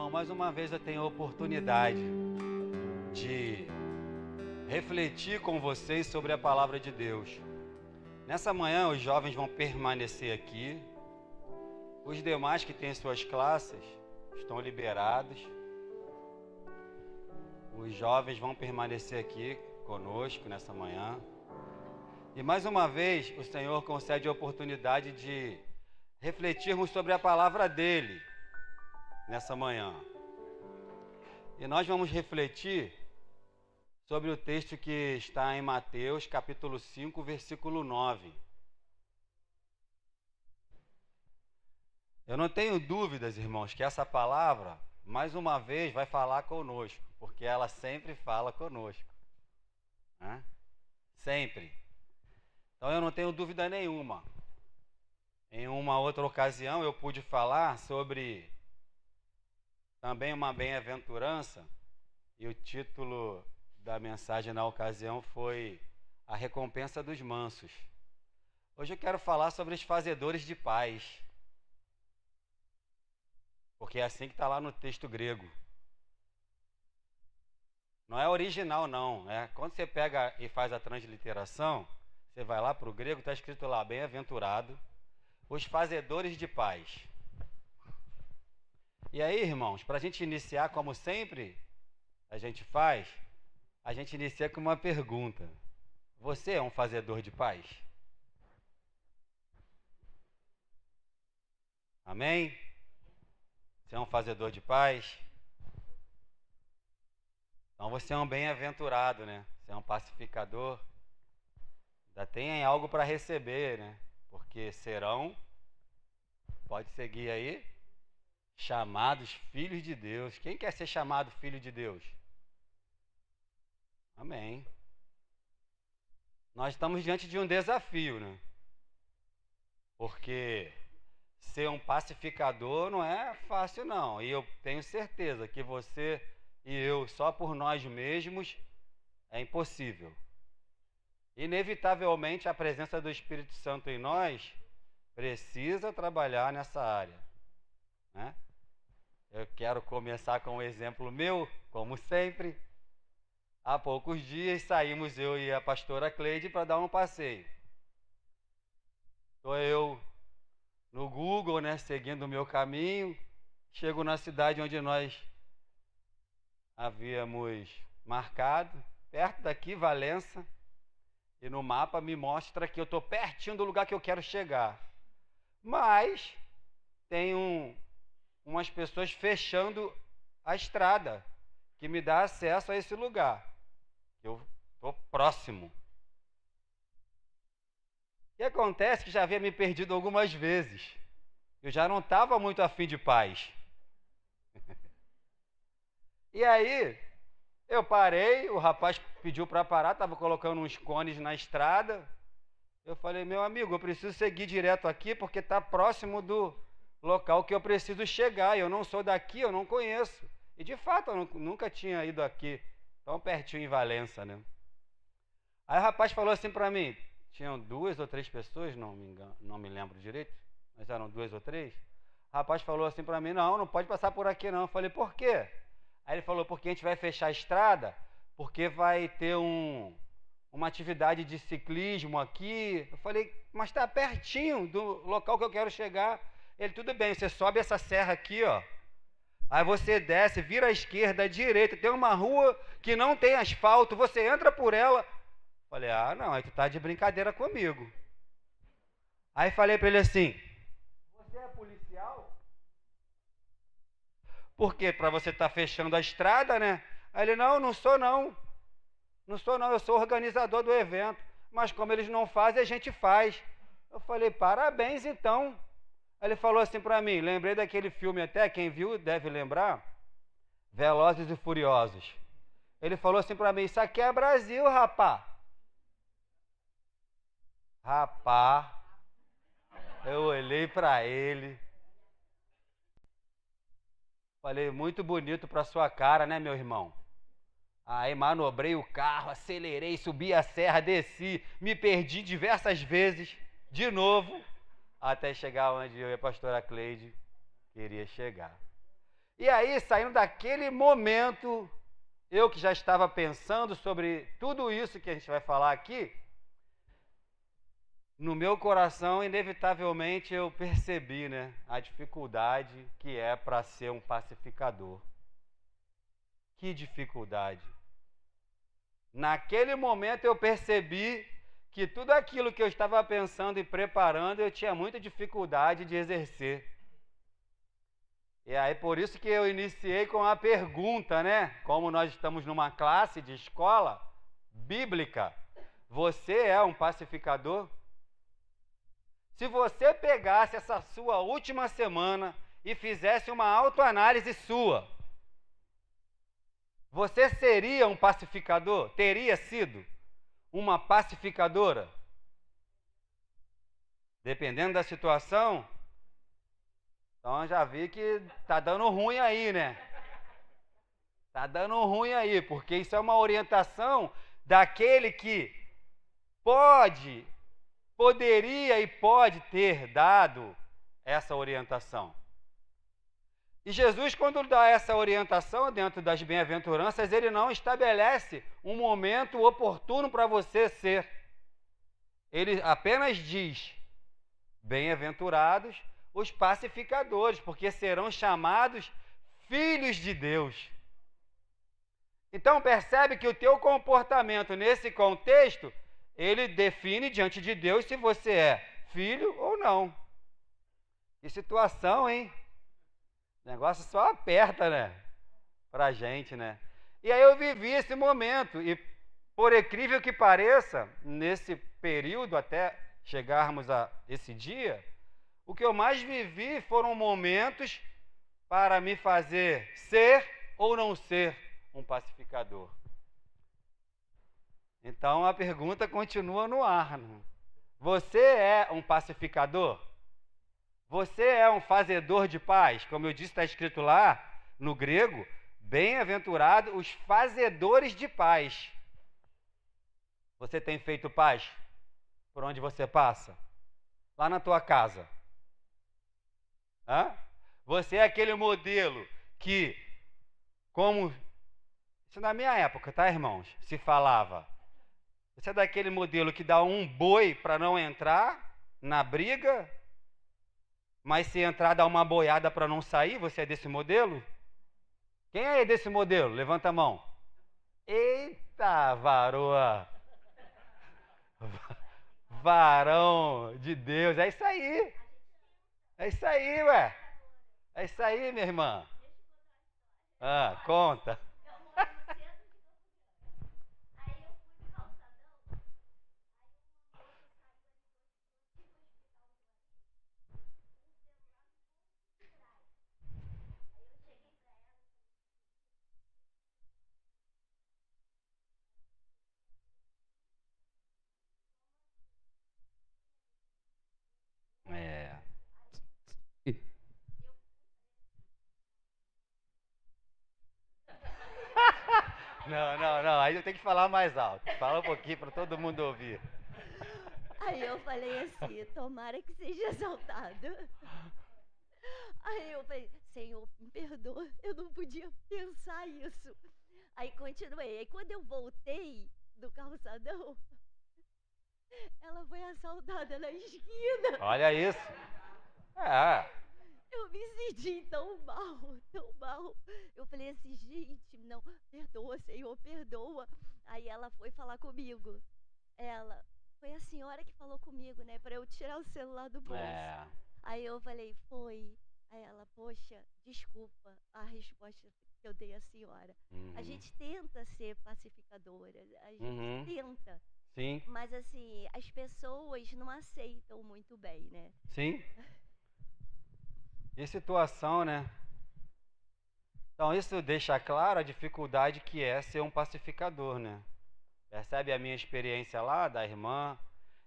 Irmão, mais uma vez eu tenho a oportunidade de refletir com vocês sobre a palavra de Deus. Nessa manhã os jovens vão permanecer aqui. Os demais que têm suas classes estão liberados. Os jovens vão permanecer aqui conosco nessa manhã. E mais uma vez o Senhor concede a oportunidade de refletirmos sobre a palavra dele nessa manhã. E nós vamos refletir sobre o texto que está em Mateus, capítulo 5, versículo 9. Eu não tenho dúvidas, irmãos, que essa palavra, mais uma vez, vai falar conosco, porque ela sempre fala conosco, né? Sempre. Então eu não tenho dúvida nenhuma. Em uma outra ocasião eu pude falar sobre também uma bem-aventurança, e o título da mensagem na ocasião foi A Recompensa dos Mansos. Hoje eu quero falar sobre os fazedores de paz, porque é assim que está lá no texto grego. Não é original não, né? Quando você pega e faz a transliteração, você vai lá para o grego, está escrito lá, bem-aventurado, os fazedores de paz. E aí, irmãos, para a gente iniciar, como sempre a gente faz, a gente inicia com uma pergunta. Você é um fazedor de paz? Amém? Você é um fazedor de paz? Então você é um bem-aventurado, né? Você é um pacificador. Ainda tem algo para receber, né? Porque serão, pode seguir aí, chamados filhos de Deus. Quem quer ser chamado filho de Deus? Amém. Nós estamos diante de um desafio, né? Porque ser um pacificador não é fácil não. E eu tenho certeza que você e eu, só por nós mesmos, é impossível. Inevitavelmente a presença do Espírito Santo em nós precisa trabalhar nessa área, né? Eu quero começar com um exemplo meu, como sempre. Há poucos dias saímos eu e a pastora Cleide para dar um passeio. Estou eu no Google, né, seguindo o meu caminho. Chego na cidade onde nós havíamos marcado, perto daqui, Valença. E no mapa me mostra que eu estou pertinho do lugar que eu quero chegar. Mas tem umas pessoas fechando a estrada que me dá acesso a esse lugar. Eu estou próximo. O que acontece que já havia me perdido algumas vezes. Eu já não estava muito afim de paz. E aí, eu parei, o rapaz pediu para parar, estava colocando uns cones na estrada. Eu falei, meu amigo, eu preciso seguir direto aqui porque está próximo do local que eu preciso chegar. Eu não sou daqui, eu não conheço. E de fato, eu nunca tinha ido aqui, tão pertinho em Valença, né? Aí o rapaz falou assim para mim, tinham 2 ou 3 pessoas, não me lembro direito, mas eram 2 ou 3. O rapaz falou assim para mim, não pode passar por aqui não. Eu falei, por quê? Aí ele falou, porque a gente vai fechar a estrada, porque vai ter uma atividade de ciclismo aqui. Eu falei, mas está pertinho do local que eu quero chegar. Ele, tudo bem, você sobe essa serra aqui, ó. Aí você desce, vira à esquerda, à direita, tem uma rua que não tem asfalto, você entra por ela. Falei, não, aí tu tá de brincadeira comigo. Aí falei para ele assim, você é policial? Porque para você estar fechando a estrada, né? Aí ele, não sou não. Não sou não, eu sou organizador do evento. Mas como eles não fazem, a gente faz. Eu falei, parabéns então. Aí ele falou assim para mim, lembrei daquele filme até, quem viu deve lembrar, Velozes e Furiosos. Ele falou assim para mim, isso aqui é Brasil, rapá. Rapá, eu olhei para ele. Falei, muito bonito para sua cara, né, meu irmão? Aí manobrei o carro, acelerei, subi a serra, desci, me perdi diversas vezes, de novo, até chegar onde eu e a pastora Cleide queria chegar. E aí, saindo daquele momento, eu que já estava pensando sobre tudo isso que a gente vai falar aqui, no meu coração, inevitavelmente, eu percebi, né, a dificuldade que é para ser um pacificador. Que dificuldade. Naquele momento eu percebi que tudo aquilo que eu estava pensando e preparando, eu tinha muita dificuldade de exercer. E aí, por isso que eu iniciei com a pergunta, né? Como nós estamos numa classe de escola bíblica, você é um pacificador? Se você pegasse essa sua última semana e fizesse uma autoanálise sua, você seria um pacificador? Teria sido uma pacificadora? Dependendo da situação. Então já vi que tá dando ruim aí, né? Tá dando ruim aí, porque isso é uma orientação daquele que poderia e pode ter dado essa orientação. E Jesus, quando dá essa orientação dentro das bem-aventuranças, ele não estabelece um momento oportuno para você ser. Ele apenas diz: bem-aventurados os pacificadores, porque serão chamados filhos de Deus. Então percebe que o teu comportamento nesse contexto, ele define diante de Deus se você é filho ou não. Que situação, hein? O negócio só aperta, né? Pra gente, né? E aí eu vivi esse momento, e por incrível que pareça, nesse período até chegarmos a esse dia, o que eu mais vivi foram momentos para me fazer ser ou não ser um pacificador. Então a pergunta continua no ar. Você é um pacificador? Você é um fazedor de paz? Como eu disse, está escrito lá no grego, bem-aventurado os fazedores de paz. Você tem feito paz por onde você passa? Lá na tua casa? Hã? Você é aquele modelo que, como... Isso na minha época, tá, irmãos? Se falava. Você é daquele modelo que dá um boi para não entrar na briga, mas se entrar dá uma boiada para não sair? Você é desse modelo? Quem é desse modelo? Levanta a mão. Eita, varoa! Varão de Deus, é isso aí. É isso aí, ué. É isso aí, minha irmã. Ah, conta. É. Não. Aí eu tenho que falar mais alto. Fala um pouquinho para todo mundo ouvir. Aí eu falei assim, tomara que seja exaltado. Aí eu falei, Senhor, me perdoa, eu não podia pensar isso. Aí continuei. Aí quando eu voltei do calçadão, ela foi assaltada na esquina. Olha isso. É. Eu me senti tão mal, tão mal. Eu falei assim, gente, não, perdoa, Senhor, perdoa. Aí ela foi falar comigo. Ela, foi a senhora que falou comigo, né, para eu tirar o celular do bolso. É. Aí eu falei, foi. Aí ela, poxa, desculpa a resposta que eu dei à senhora. Uhum. A gente tenta ser pacificadora, a gente tenta. Sim. Mas assim, as pessoas não aceitam muito bem, né? Sim. E situação, né? Então isso deixa claro a dificuldade que é ser um pacificador, né? Percebe a minha experiência lá da irmã?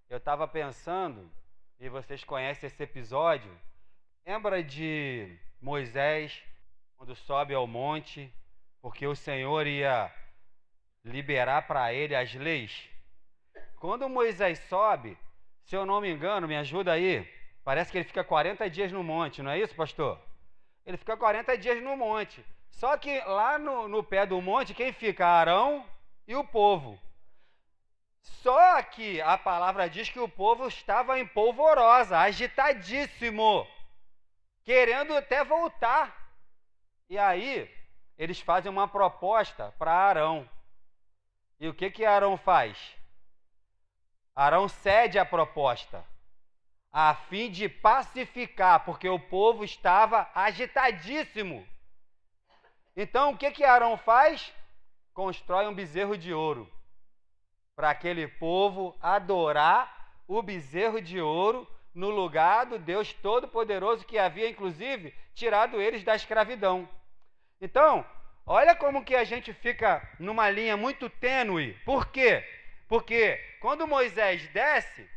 Eu estava pensando, e vocês conhecem esse episódio, lembra de Moisés, quando sobe ao monte, porque o Senhor ia liberar para ele as leis? Quando Moisés sobe, se eu não me engano, me ajuda aí, parece que ele fica 40 dias no monte, não é isso, pastor? Ele fica 40 dias no monte. Só que lá no pé do monte, quem fica? Arão e o povo. Só que a palavra diz que o povo estava em polvorosa, agitadíssimo, querendo até voltar. E aí, eles fazem uma proposta para Arão. E o que Arão faz? Arão cede a proposta, a fim de pacificar, porque o povo estava agitadíssimo. Então, o que Arão faz? Constrói um bezerro de ouro, para aquele povo adorar o bezerro de ouro no lugar do Deus Todo-Poderoso que havia, inclusive, tirado eles da escravidão. Então, olha como que a gente fica numa linha muito tênue. Por quê? Porque quando Moisés desce,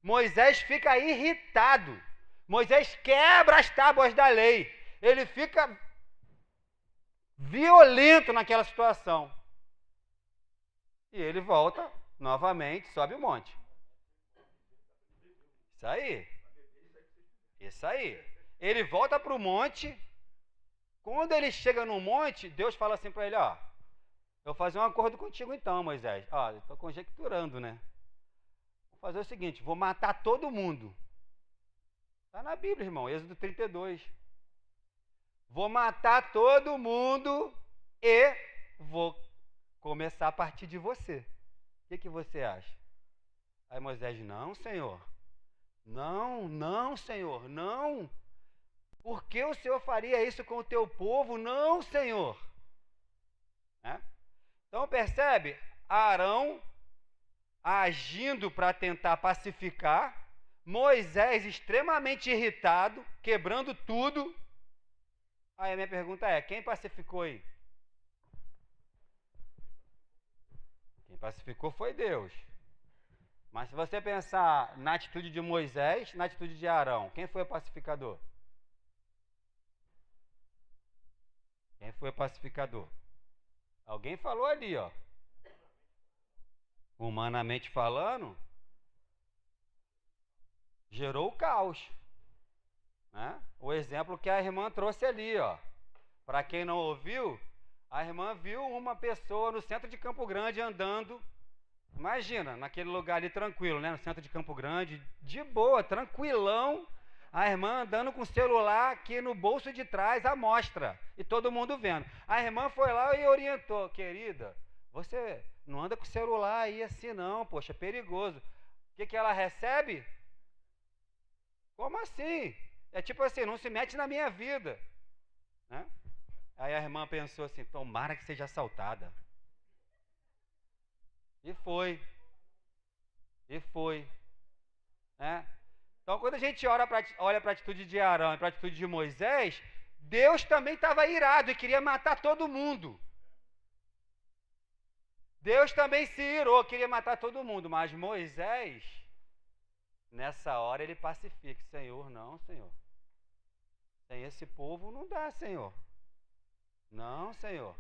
Moisés fica irritado. Moisés quebra as tábuas da lei. Ele fica violento naquela situação. E ele volta novamente, sobe o monte. Isso aí. Isso aí. Ele volta para o monte. Quando ele chega no monte, Deus fala assim para ele, ó, eu vou fazer um acordo contigo então, Moisés. Ó, eu estou conjecturando, né? Vou fazer o seguinte, vou matar todo mundo. Está na Bíblia, irmão, Êxodo 32. Vou matar todo mundo e vou começar a partir de você. O que você acha? Aí Moisés, não, Senhor. Não, Senhor, não. Por que o Senhor faria isso com o teu povo? Não, Senhor. Né? Então percebe? Arão agindo para tentar pacificar, Moisés extremamente irritado, quebrando tudo. Aí a minha pergunta é, quem pacificou aí? Quem pacificou foi Deus. Mas se você pensar na atitude de Moisés, na atitude de Arão, quem foi o pacificador? Quem foi o pacificador? Alguém falou ali, ó. Humanamente falando, gerou o caos. Né? O exemplo que a irmã trouxe ali, ó. Para quem não ouviu, a irmã viu uma pessoa no centro de Campo Grande andando. Imagina, naquele lugar ali tranquilo, né? No centro de Campo Grande, de boa, tranquilão. A irmã andando com o celular aqui no bolso de trás, à mostra. E todo mundo vendo. A irmã foi lá e orientou. Querida, você não anda com o celular aí assim não, poxa, é perigoso. O que ela recebe? Como assim? É tipo assim, não se mete na minha vida. Né? Aí a irmã pensou assim, tomara que seja assaltada. E foi. E foi. Né? Então, quando a gente olha para a atitude de Arão e para a atitude de Moisés, Deus também estava irado e queria matar todo mundo. Deus também se irou, queria matar todo mundo, mas Moisés, nessa hora, ele pacifica. Senhor, não, Senhor. Sem esse povo não dá, Senhor. Não, Senhor.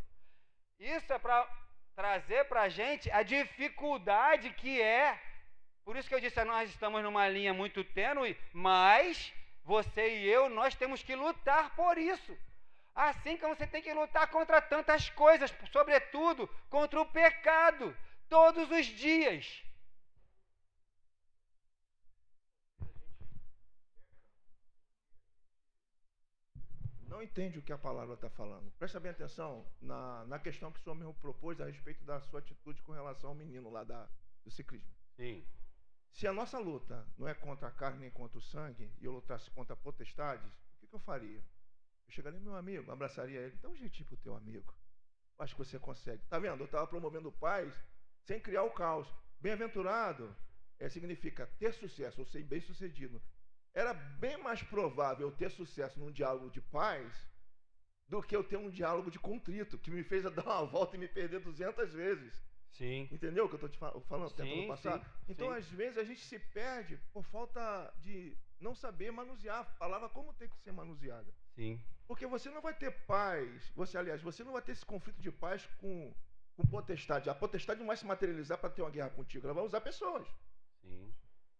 Isso é para trazer para a gente a dificuldade que é. Por isso que eu disse, nós estamos numa linha muito tênue, mas você e eu, nós temos que lutar por isso. Assim como você tem que lutar contra tantas coisas, sobretudo contra o pecado, todos os dias. Não entende o que a palavra está falando. Presta bem atenção na questão que o senhor mesmo propôs a respeito da sua atitude com relação ao menino lá do ciclismo. Sim. Se a nossa luta não é contra a carne nem contra o sangue, e eu lutasse contra potestades, o que eu faria? Eu chegaria, meu amigo, abraçaria ele, dá um jeitinho pro teu amigo. Eu acho que você consegue. Tá vendo? Eu estava promovendo paz sem criar o caos. Bem-aventurado significa ter sucesso, ou ser bem-sucedido. Era bem mais provável eu ter sucesso num diálogo de paz do que eu ter um diálogo de contrito, que me fez dar uma volta e me perder 200 vezes. Sim. Entendeu o que eu estou te falando? Tentando passar? Sim, então, sim. às vezes, a gente se perde por falta de não saber manusear a palavra como tem que ser manuseada. Sim. Porque você não vai ter paz, você não vai ter esse conflito de paz com potestade. A potestade não vai se materializar para ter uma guerra contigo, ela vai usar pessoas. Sim.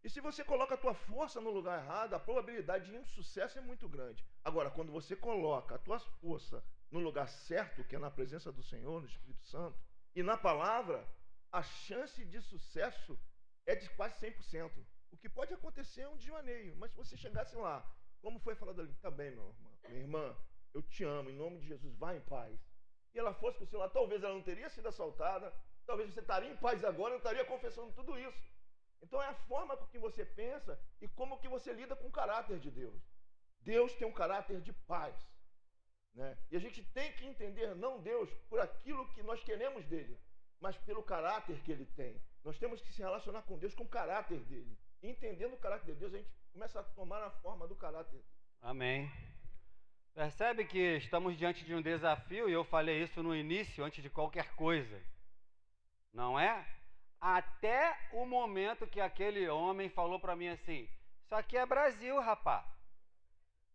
E se você coloca a tua força no lugar errado, a probabilidade de insucesso é muito grande. Agora, quando você coloca a tua força no lugar certo, que é na presença do Senhor, no Espírito Santo, e na palavra, a chance de sucesso é de quase 100%. O que pode acontecer é um desvaneio, mas se você chegasse lá, como foi falado ali, tá bem, minha irmã, eu te amo, em nome de Jesus, vá em paz. E ela fosse para o seu lado, talvez ela não teria sido assaltada, talvez você estaria em paz agora, não estaria confessando tudo isso. Então é a forma com que você pensa e como que você lida com o caráter de Deus. Deus tem um caráter de paz, né? E a gente tem que entender não Deus por aquilo que nós queremos dele, mas pelo caráter que ele tem. Nós temos que se relacionar com Deus com o caráter dele. E entendendo o caráter de Deus, a gente começa a tomar a forma do caráter dele. Amém. Percebe que estamos diante de um desafio, e eu falei isso no início, antes de qualquer coisa. Não é? Até o momento que aquele homem falou para mim assim, isso aqui é Brasil, rapá.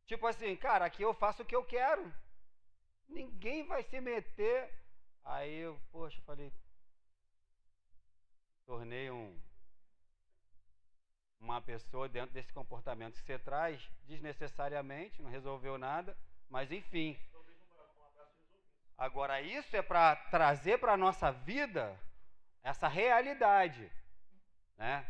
Tipo assim, cara, aqui eu faço o que eu quero. Ninguém vai se meter. Aí eu, poxa, falei, tornei uma pessoa dentro desse comportamento que você traz, desnecessariamente, não resolveu nada, mas enfim. Agora, isso é para trazer para a nossa vida essa realidade, né?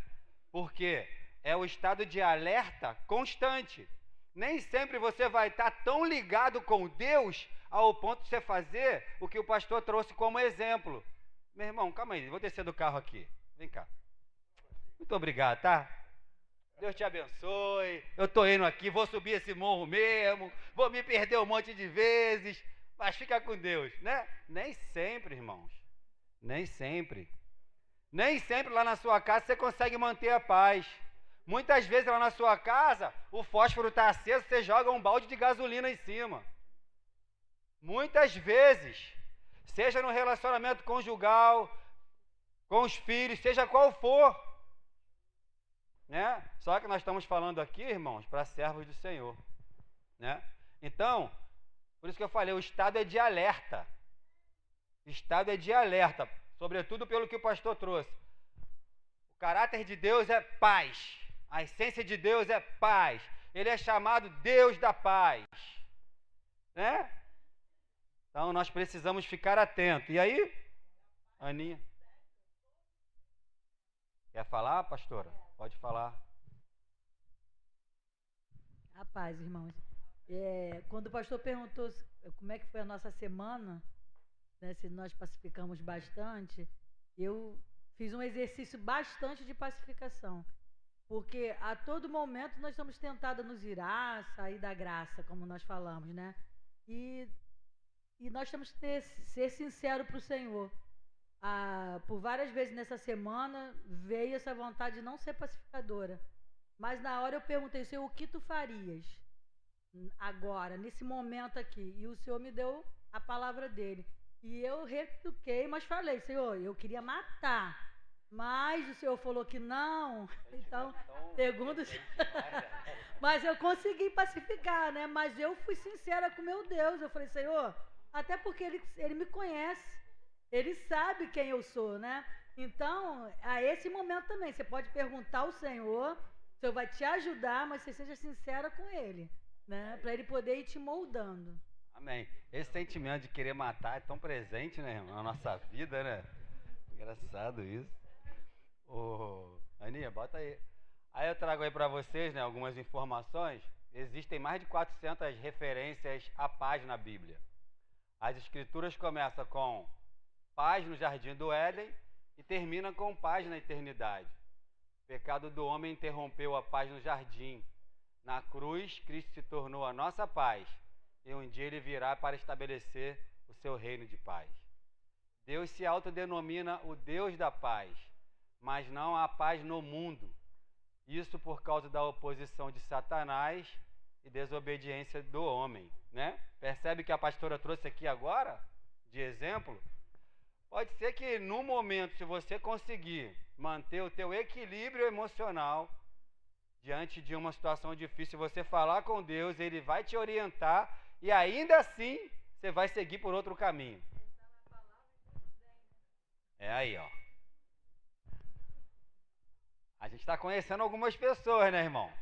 Porque é o estado de alerta constante. Nem sempre você vai estar tão ligado com Deus ao ponto de você fazer o que o pastor trouxe como exemplo. Meu irmão, calma aí, vou descer do carro aqui. Vem cá. Muito obrigado, tá? Deus te abençoe. Eu tô indo aqui, vou subir esse morro mesmo, vou me perder um monte de vezes, mas fica com Deus, né? Nem sempre, irmãos. Nem sempre. Nem sempre lá na sua casa você consegue manter a paz. Muitas vezes lá na sua casa, o fósforo está aceso, você joga um balde de gasolina em cima. Muitas vezes, seja no relacionamento conjugal, com os filhos, seja qual for, né? Só que nós estamos falando aqui, irmãos, para servos do Senhor, né? Então, por isso que eu falei, o estado é de alerta. Estado é de alerta, sobretudo pelo que o pastor trouxe. O caráter de Deus é paz. A essência de Deus é paz. Ele é chamado Deus da paz, né? Então nós precisamos ficar atentos. E aí, Aninha? Quer falar, pastora? Pode falar. A paz, irmãos. Quando o pastor perguntou como é que foi a nossa semana, né, se nós pacificamos bastante, eu fiz um exercício bastante de pacificação. Porque a todo momento nós estamos tentados a nos irar, sair da graça, como nós falamos, né? E nós temos que ser sinceros para o Senhor. Por várias vezes nessa semana veio essa vontade de não ser pacificadora. Mas na hora eu perguntei, Senhor, o que tu farias agora, nesse momento aqui? E o Senhor me deu a palavra dele. E eu retruquei, mas falei, Senhor, eu queria matar. Mas o Senhor falou que não. Então, segundo... Mas eu consegui pacificar, né? Mas eu fui sincera com meu Deus. Eu falei, Senhor, até porque ele me conhece. Ele sabe quem eu sou, né? Então, a esse momento também, você pode perguntar ao Senhor, o Senhor vai te ajudar, mas você seja sincera com Ele, né? Para Ele poder ir te moldando. Amém. Esse sentimento de querer matar é tão presente, né, irmão, na nossa vida, né? Engraçado isso. Aninha, bota aí. Aí eu trago aí para vocês, né, algumas informações. Existem mais de 400 referências à paz na Bíblia. As escrituras começam com paz no jardim do Éden e terminam com paz na eternidade. O pecado do homem interrompeu a paz no jardim. Na cruz, Cristo se tornou a nossa paz e um dia ele virá para estabelecer o seu reino de paz. Deus se autodenomina o Deus da paz, mas não há paz no mundo. Isso por causa da oposição de Satanás e desobediência do homem, né? Percebe que a pastora trouxe aqui agora, de exemplo? Pode ser que no momento, se você conseguir manter o teu equilíbrio emocional diante de uma situação difícil, você falar com Deus, Ele vai te orientar e ainda assim você vai seguir por outro caminho. É aí, ó. A gente está conhecendo algumas pessoas, né, irmão?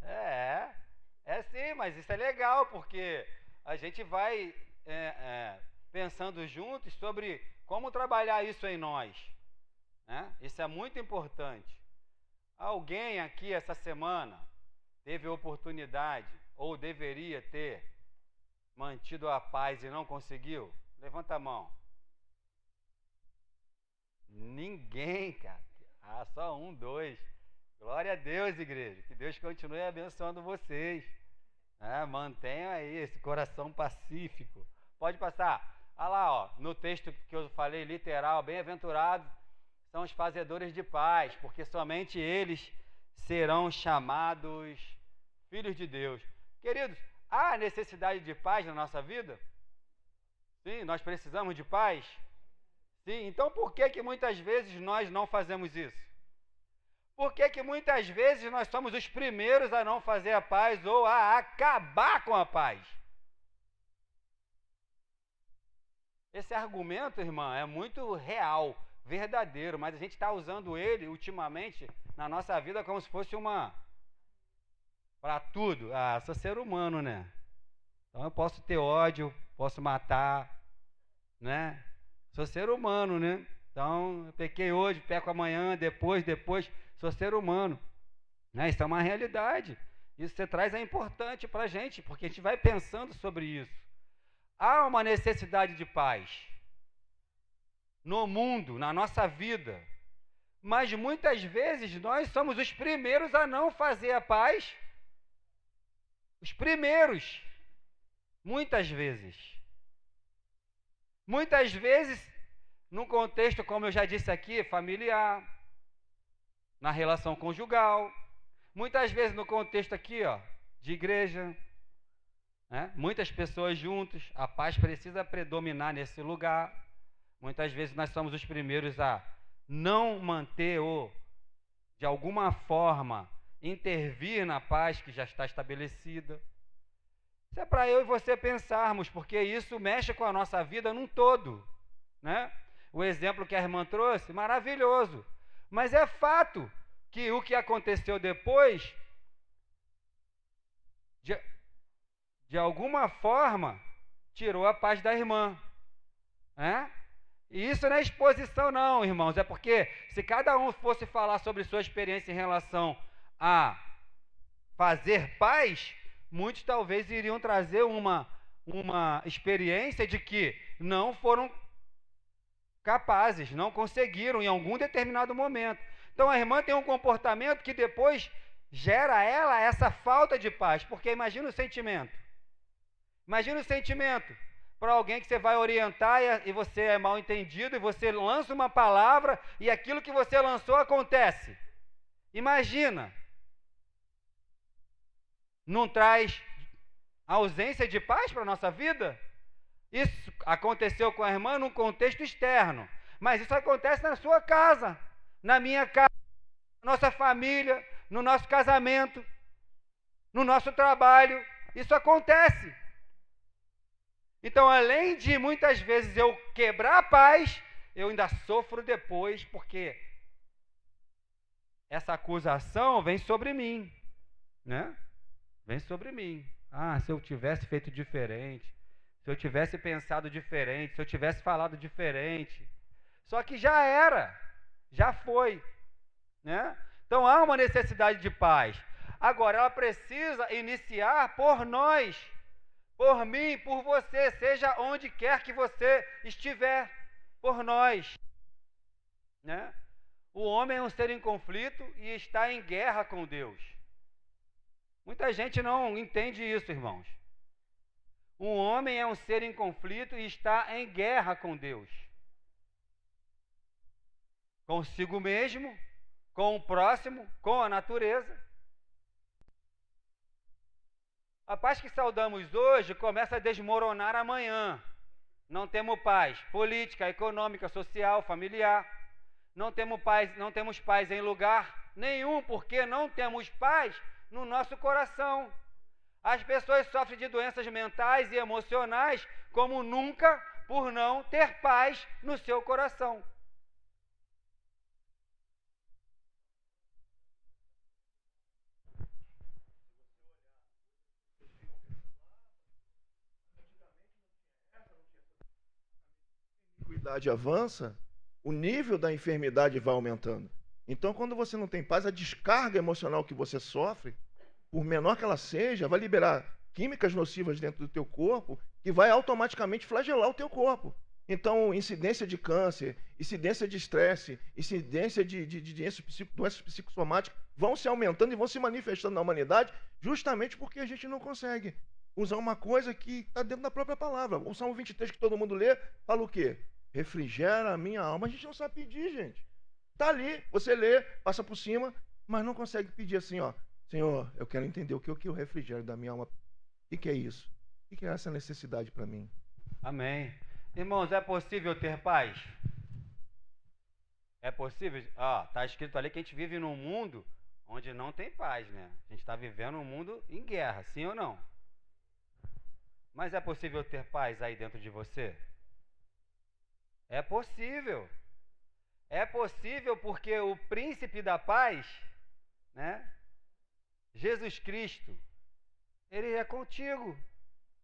É sim, mas isso é legal, porque a gente vai pensando juntos sobre como trabalhar isso em nós, né? Isso é muito importante. Alguém aqui essa semana teve oportunidade, ou deveria ter, mantido a paz e não conseguiu? Levanta a mão. Ninguém, cara. Ah, só um, dois. Glória a Deus, igreja. Que Deus continue abençoando vocês. Mantenham aí esse coração pacífico. Pode passar. Olha lá, ó, no texto que eu falei, literal, bem-aventurados são os fazedores de paz, porque somente eles serão chamados filhos de Deus. Queridos, há necessidade de paz na nossa vida? Sim, nós precisamos de paz? Sim, então por que muitas vezes nós não fazemos isso? Por que muitas vezes nós somos os primeiros a não fazer a paz ou a acabar com a paz? Esse argumento, irmã, é muito real, verdadeiro, mas a gente está usando ele ultimamente na nossa vida como se fosse para tudo. Sou ser humano, né? Então eu posso ter ódio, posso matar, né? Sou ser humano, né? Então, eu pequei hoje, peco amanhã, depois, sou ser humano. Né? Isso é uma realidade. Isso que você traz é importante para a gente, porque a gente vai pensando sobre isso. Há uma necessidade de paz no mundo, na nossa vida, mas muitas vezes nós somos os primeiros a não fazer a paz. Os primeiros. Muitas vezes. Muitas vezes, num contexto, como eu já disse aqui, familiar, na relação conjugal, muitas vezes no contexto aqui, ó, de igreja, né? Muitas pessoas juntas, a paz precisa predominar nesse lugar. Muitas vezes nós somos os primeiros a não manter ou, de alguma forma, intervir na paz que já está estabelecida. Isso é para eu e você pensarmos, porque isso mexe com a nossa vida num todo, né? O exemplo que a irmã trouxe, maravilhoso. Mas é fato que o que aconteceu depois, de alguma forma, tirou a paz da irmã, né? E isso não é exposição não, irmãos, é porque se cada um fosse falar sobre sua experiência em relação a fazer paz, muitos talvez iriam trazer uma experiência de que não foram capazes, não conseguiram em algum determinado momento. Então a irmã tem um comportamento que depois gera a ela essa falta de paz, porque imagina o sentimento. Imagina o sentimento para alguém que você vai orientar e você é mal entendido e você lança uma palavra e aquilo que você lançou acontece. Imagina. Não traz ausência de paz para a nossa vida? Isso aconteceu com a irmã num contexto externo, mas isso acontece na sua casa, na minha casa, na nossa família, no nosso casamento, no nosso trabalho. Isso acontece. Então, além de muitas vezes eu quebrar a paz, eu ainda sofro depois, porque essa acusação vem sobre mim, né? Vem sobre mim. Se eu tivesse feito diferente, se eu tivesse pensado diferente, se eu tivesse falado diferente. Só que já era, já foi, né? Então há uma necessidade de paz. Agora, ela precisa iniciar por nós, por mim, por você, seja onde quer que você estiver, por nós, né? O homem é um ser em conflito e está em guerra com Deus. Muita gente não entende isso, irmãos. Um homem é um ser em conflito e está em guerra com Deus. Consigo mesmo, com o próximo, com a natureza. A paz que saudamos hoje começa a desmoronar amanhã. Não temos paz política, econômica, social, familiar. Não temos paz em lugar nenhum, porque não temos paz no nosso coração. As pessoas sofrem de doenças mentais e emocionais como nunca por não ter paz no seu coração. idade avança, o nível da enfermidade vai aumentando. Então, quando você não tem paz, a descarga emocional que você sofre, por menor que ela seja, vai liberar químicas nocivas dentro do teu corpo que vai automaticamente flagelar o teu corpo. Então, incidência de câncer, incidência de estresse, incidência de doenças psicossomáticas vão se aumentando e vão se manifestando na humanidade justamente porque a gente não consegue usar uma coisa que está dentro da própria palavra. O Salmo 23 que todo mundo lê, fala o quê? Refrigera a minha alma. A gente não sabe pedir, gente. Está ali, você lê, passa por cima, mas não consegue pedir assim, ó. Senhor, eu quero entender o que é o refrigério da minha alma. O que é isso? O que é essa necessidade para mim? Amém. Irmãos, é possível ter paz? É possível? Está escrito ali que a gente vive num mundo onde não tem paz, né? A gente está vivendo um mundo em guerra, sim ou não? Mas é possível ter paz aí dentro de você? É possível. É possível porque o príncipe da paz, né? Jesus Cristo, ele é contigo,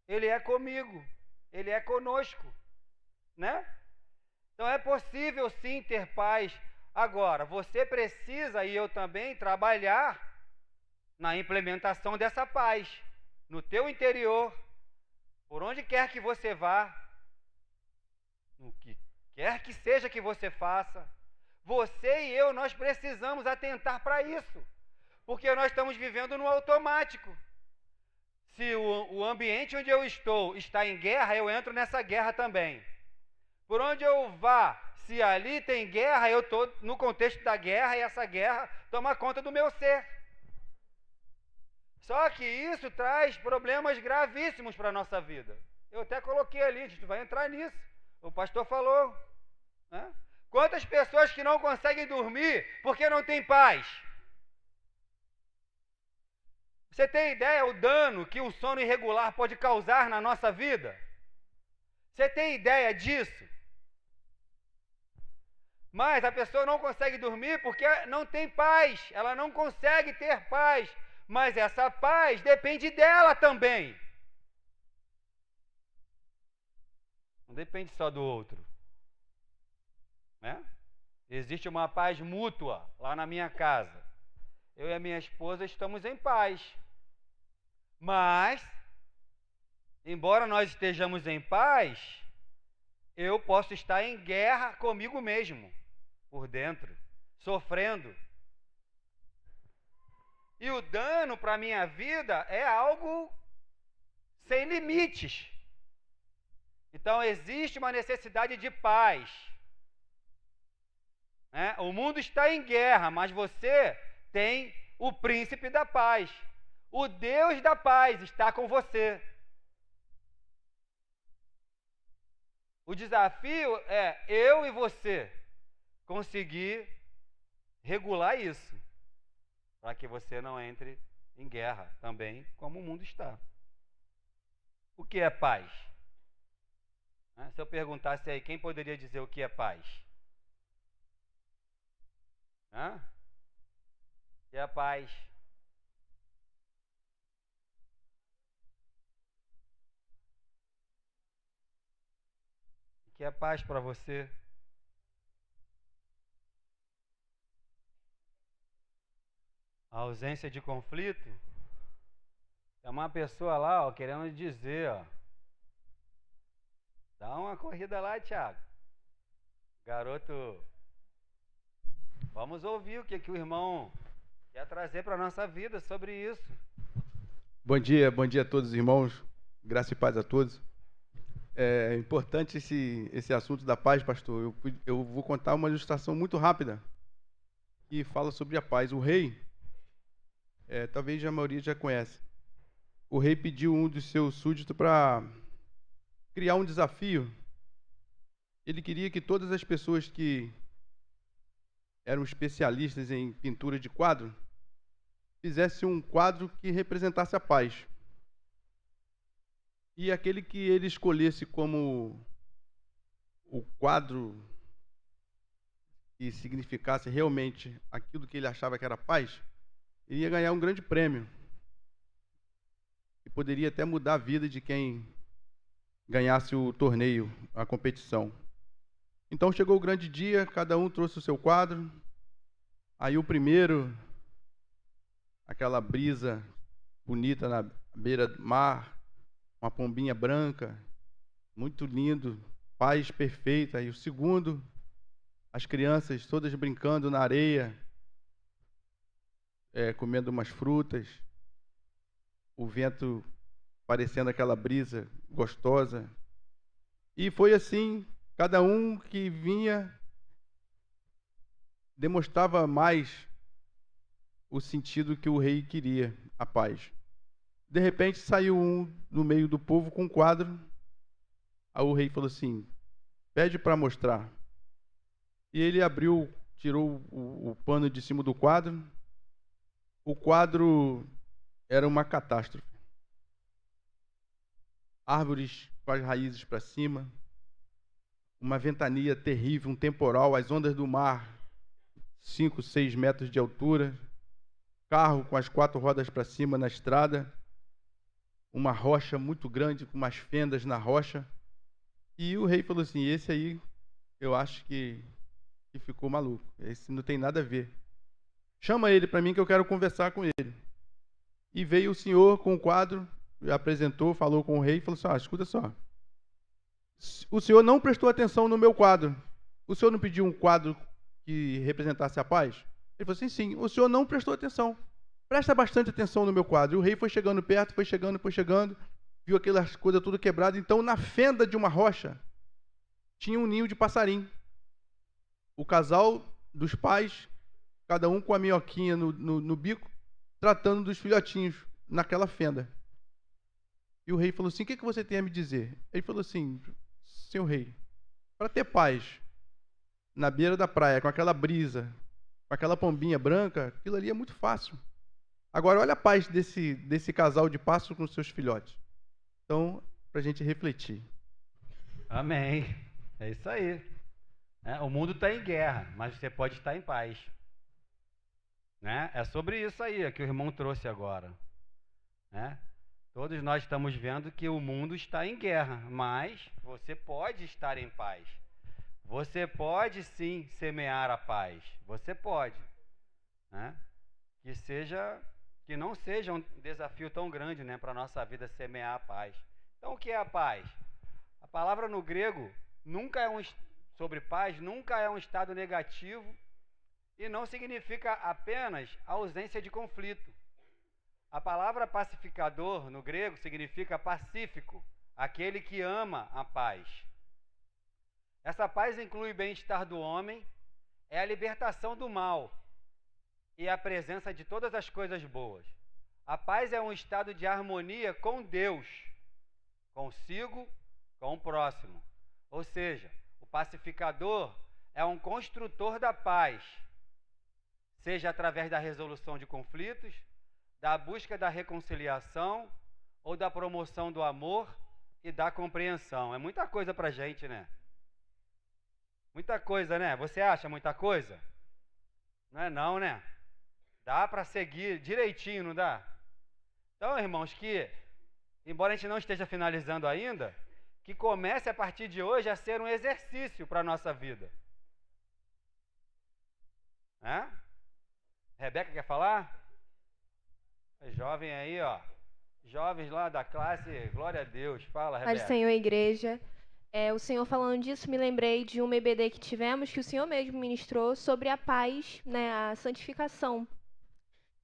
ele é comigo, ele é conosco, né? Então é possível sim ter paz. Agora, você precisa, e eu também, trabalhar na implementação dessa paz, no teu interior, por onde quer que você vá, no que quer que seja que você faça, você e eu, nós precisamos atentar para isso, porque nós estamos vivendo no automático. Se o ambiente onde eu estou está em guerra, eu entro nessa guerra também. Por onde eu vá, se ali tem guerra, eu estou no contexto da guerra e essa guerra toma conta do meu ser. Só que isso traz problemas gravíssimos para a nossa vida. Eu até coloquei ali, a gente vai entrar nisso. O pastor falou, né? Quantas pessoas que não conseguem dormir porque não tem paz? Você tem ideia o dano que um sono irregular pode causar na nossa vida? Você tem ideia disso? Mas a pessoa não consegue dormir porque não tem paz, ela não consegue ter paz, mas essa paz depende dela também. Não depende só do outro, né? Existe uma paz mútua lá na minha casa. Eu e a minha esposa estamos em paz. Mas, embora nós estejamos em paz, eu posso estar em guerra comigo mesmo, por dentro, sofrendo. E o dano para a minha vida é algo sem limites. Então, existe uma necessidade de paz, né? O mundo está em guerra, mas você tem o príncipe da paz. O Deus da paz está com você. O desafio é eu e você conseguir regular isso, para que você não entre em guerra também, como o mundo está. O que é paz? Se eu perguntasse aí, quem poderia dizer o que é paz? O que é paz? O que é paz para você? A ausência de conflito? É uma pessoa lá, ó, querendo dizer, ó. Dá uma corrida lá, Thiago. Garoto, vamos ouvir o que o irmão quer trazer para a nossa vida sobre isso. Bom dia a todos os irmãos. Graça e paz a todos. É importante esse assunto da paz, pastor. Eu vou contar uma ilustração muito rápida que fala sobre a paz. O rei, talvez a maioria já conhece, o rei pediu um dos seus súditos para criar um desafio. Ele queria que todas as pessoas que eram especialistas em pintura de quadro fizessem um quadro que representasse a paz. E aquele que ele escolhesse como o quadro que significasse realmente aquilo que ele achava que era paz, ele ia ganhar um grande prêmio. E poderia até mudar a vida de quem ganhasse o torneio, a competição. Então chegou o grande dia, cada um trouxe o seu quadro. Aí o primeiro, aquela brisa bonita na beira do mar, uma pombinha branca, muito lindo, paz perfeita. E o segundo, as crianças todas brincando na areia, comendo umas frutas, o vento parecendo aquela brisa gostosa. E foi assim, cada um que vinha demonstrava mais o sentido que o rei queria, a paz. De repente saiu um no meio do povo com um quadro. Aí o rei falou assim: pede para mostrar. E ele abriu, tirou o pano de cima do quadro. O quadro era uma catástrofe. Árvores com as raízes para cima, uma ventania terrível, um temporal, as ondas do mar, 5, 6 metros de altura, carro com as 4 rodas para cima na estrada, uma rocha muito grande, com umas fendas na rocha. E o rei falou assim: esse aí, eu acho que ficou maluco. Esse não tem nada a ver. Chama ele para mim que eu quero conversar com ele. E veio o senhor com o quadro, apresentou, falou com o rei e falou assim: escuta só. O senhor não prestou atenção no meu quadro. O senhor não pediu um quadro que representasse a paz? Ele falou assim: sim. O senhor não prestou atenção. Presta bastante atenção no meu quadro. E o rei foi chegando perto, foi chegando, viu aquelas coisas tudo quebradas. Então, na fenda de uma rocha, tinha um ninho de passarinho. O casal dos pais, cada um com a minhoquinha no bico, tratando dos filhotinhos naquela fenda. E o rei falou assim: o que você tem a me dizer? Ele falou assim: senhor rei, para ter paz na beira da praia, com aquela brisa, com aquela pombinha branca, aquilo ali é muito fácil. Agora, olha a paz desse casal de pássaros com os seus filhotes. Então, para a gente refletir. Amém. É isso aí. O mundo está em guerra, mas você pode estar em paz. É sobre isso aí que o irmão trouxe agora. Todos nós estamos vendo que o mundo está em guerra, mas você pode estar em paz. Você pode sim semear a paz. Você pode. Que não seja um desafio tão grande, para a nossa vida semear a paz. Então, o que é a paz? A palavra no grego sobre paz nunca é um estado negativo e não significa apenas ausência de conflito. A palavra pacificador no grego significa pacífico, aquele que ama a paz. Essa paz inclui o bem-estar do homem, é a libertação do mal e a presença de todas as coisas boas. A paz é um estado de harmonia com Deus, consigo, com o próximo. Ou seja, o pacificador é um construtor da paz, seja através da resolução de conflitos, da busca da reconciliação ou da promoção do amor e da compreensão. É muita coisa pra gente, né? Muita coisa, né? Você acha muita coisa? Não é não, né? Dá para seguir direitinho, não dá? Então, irmãos, embora a gente não esteja finalizando ainda, que comece a partir de hoje a ser um exercício para a nossa vida. Rebeca quer falar? Jovem aí, ó. Jovens lá da classe, glória a Deus. Fala, Rebeca. Paz do Senhor, igreja. O Senhor falando disso, me lembrei de um EBD que tivemos, que o Senhor mesmo ministrou sobre a paz, a santificação.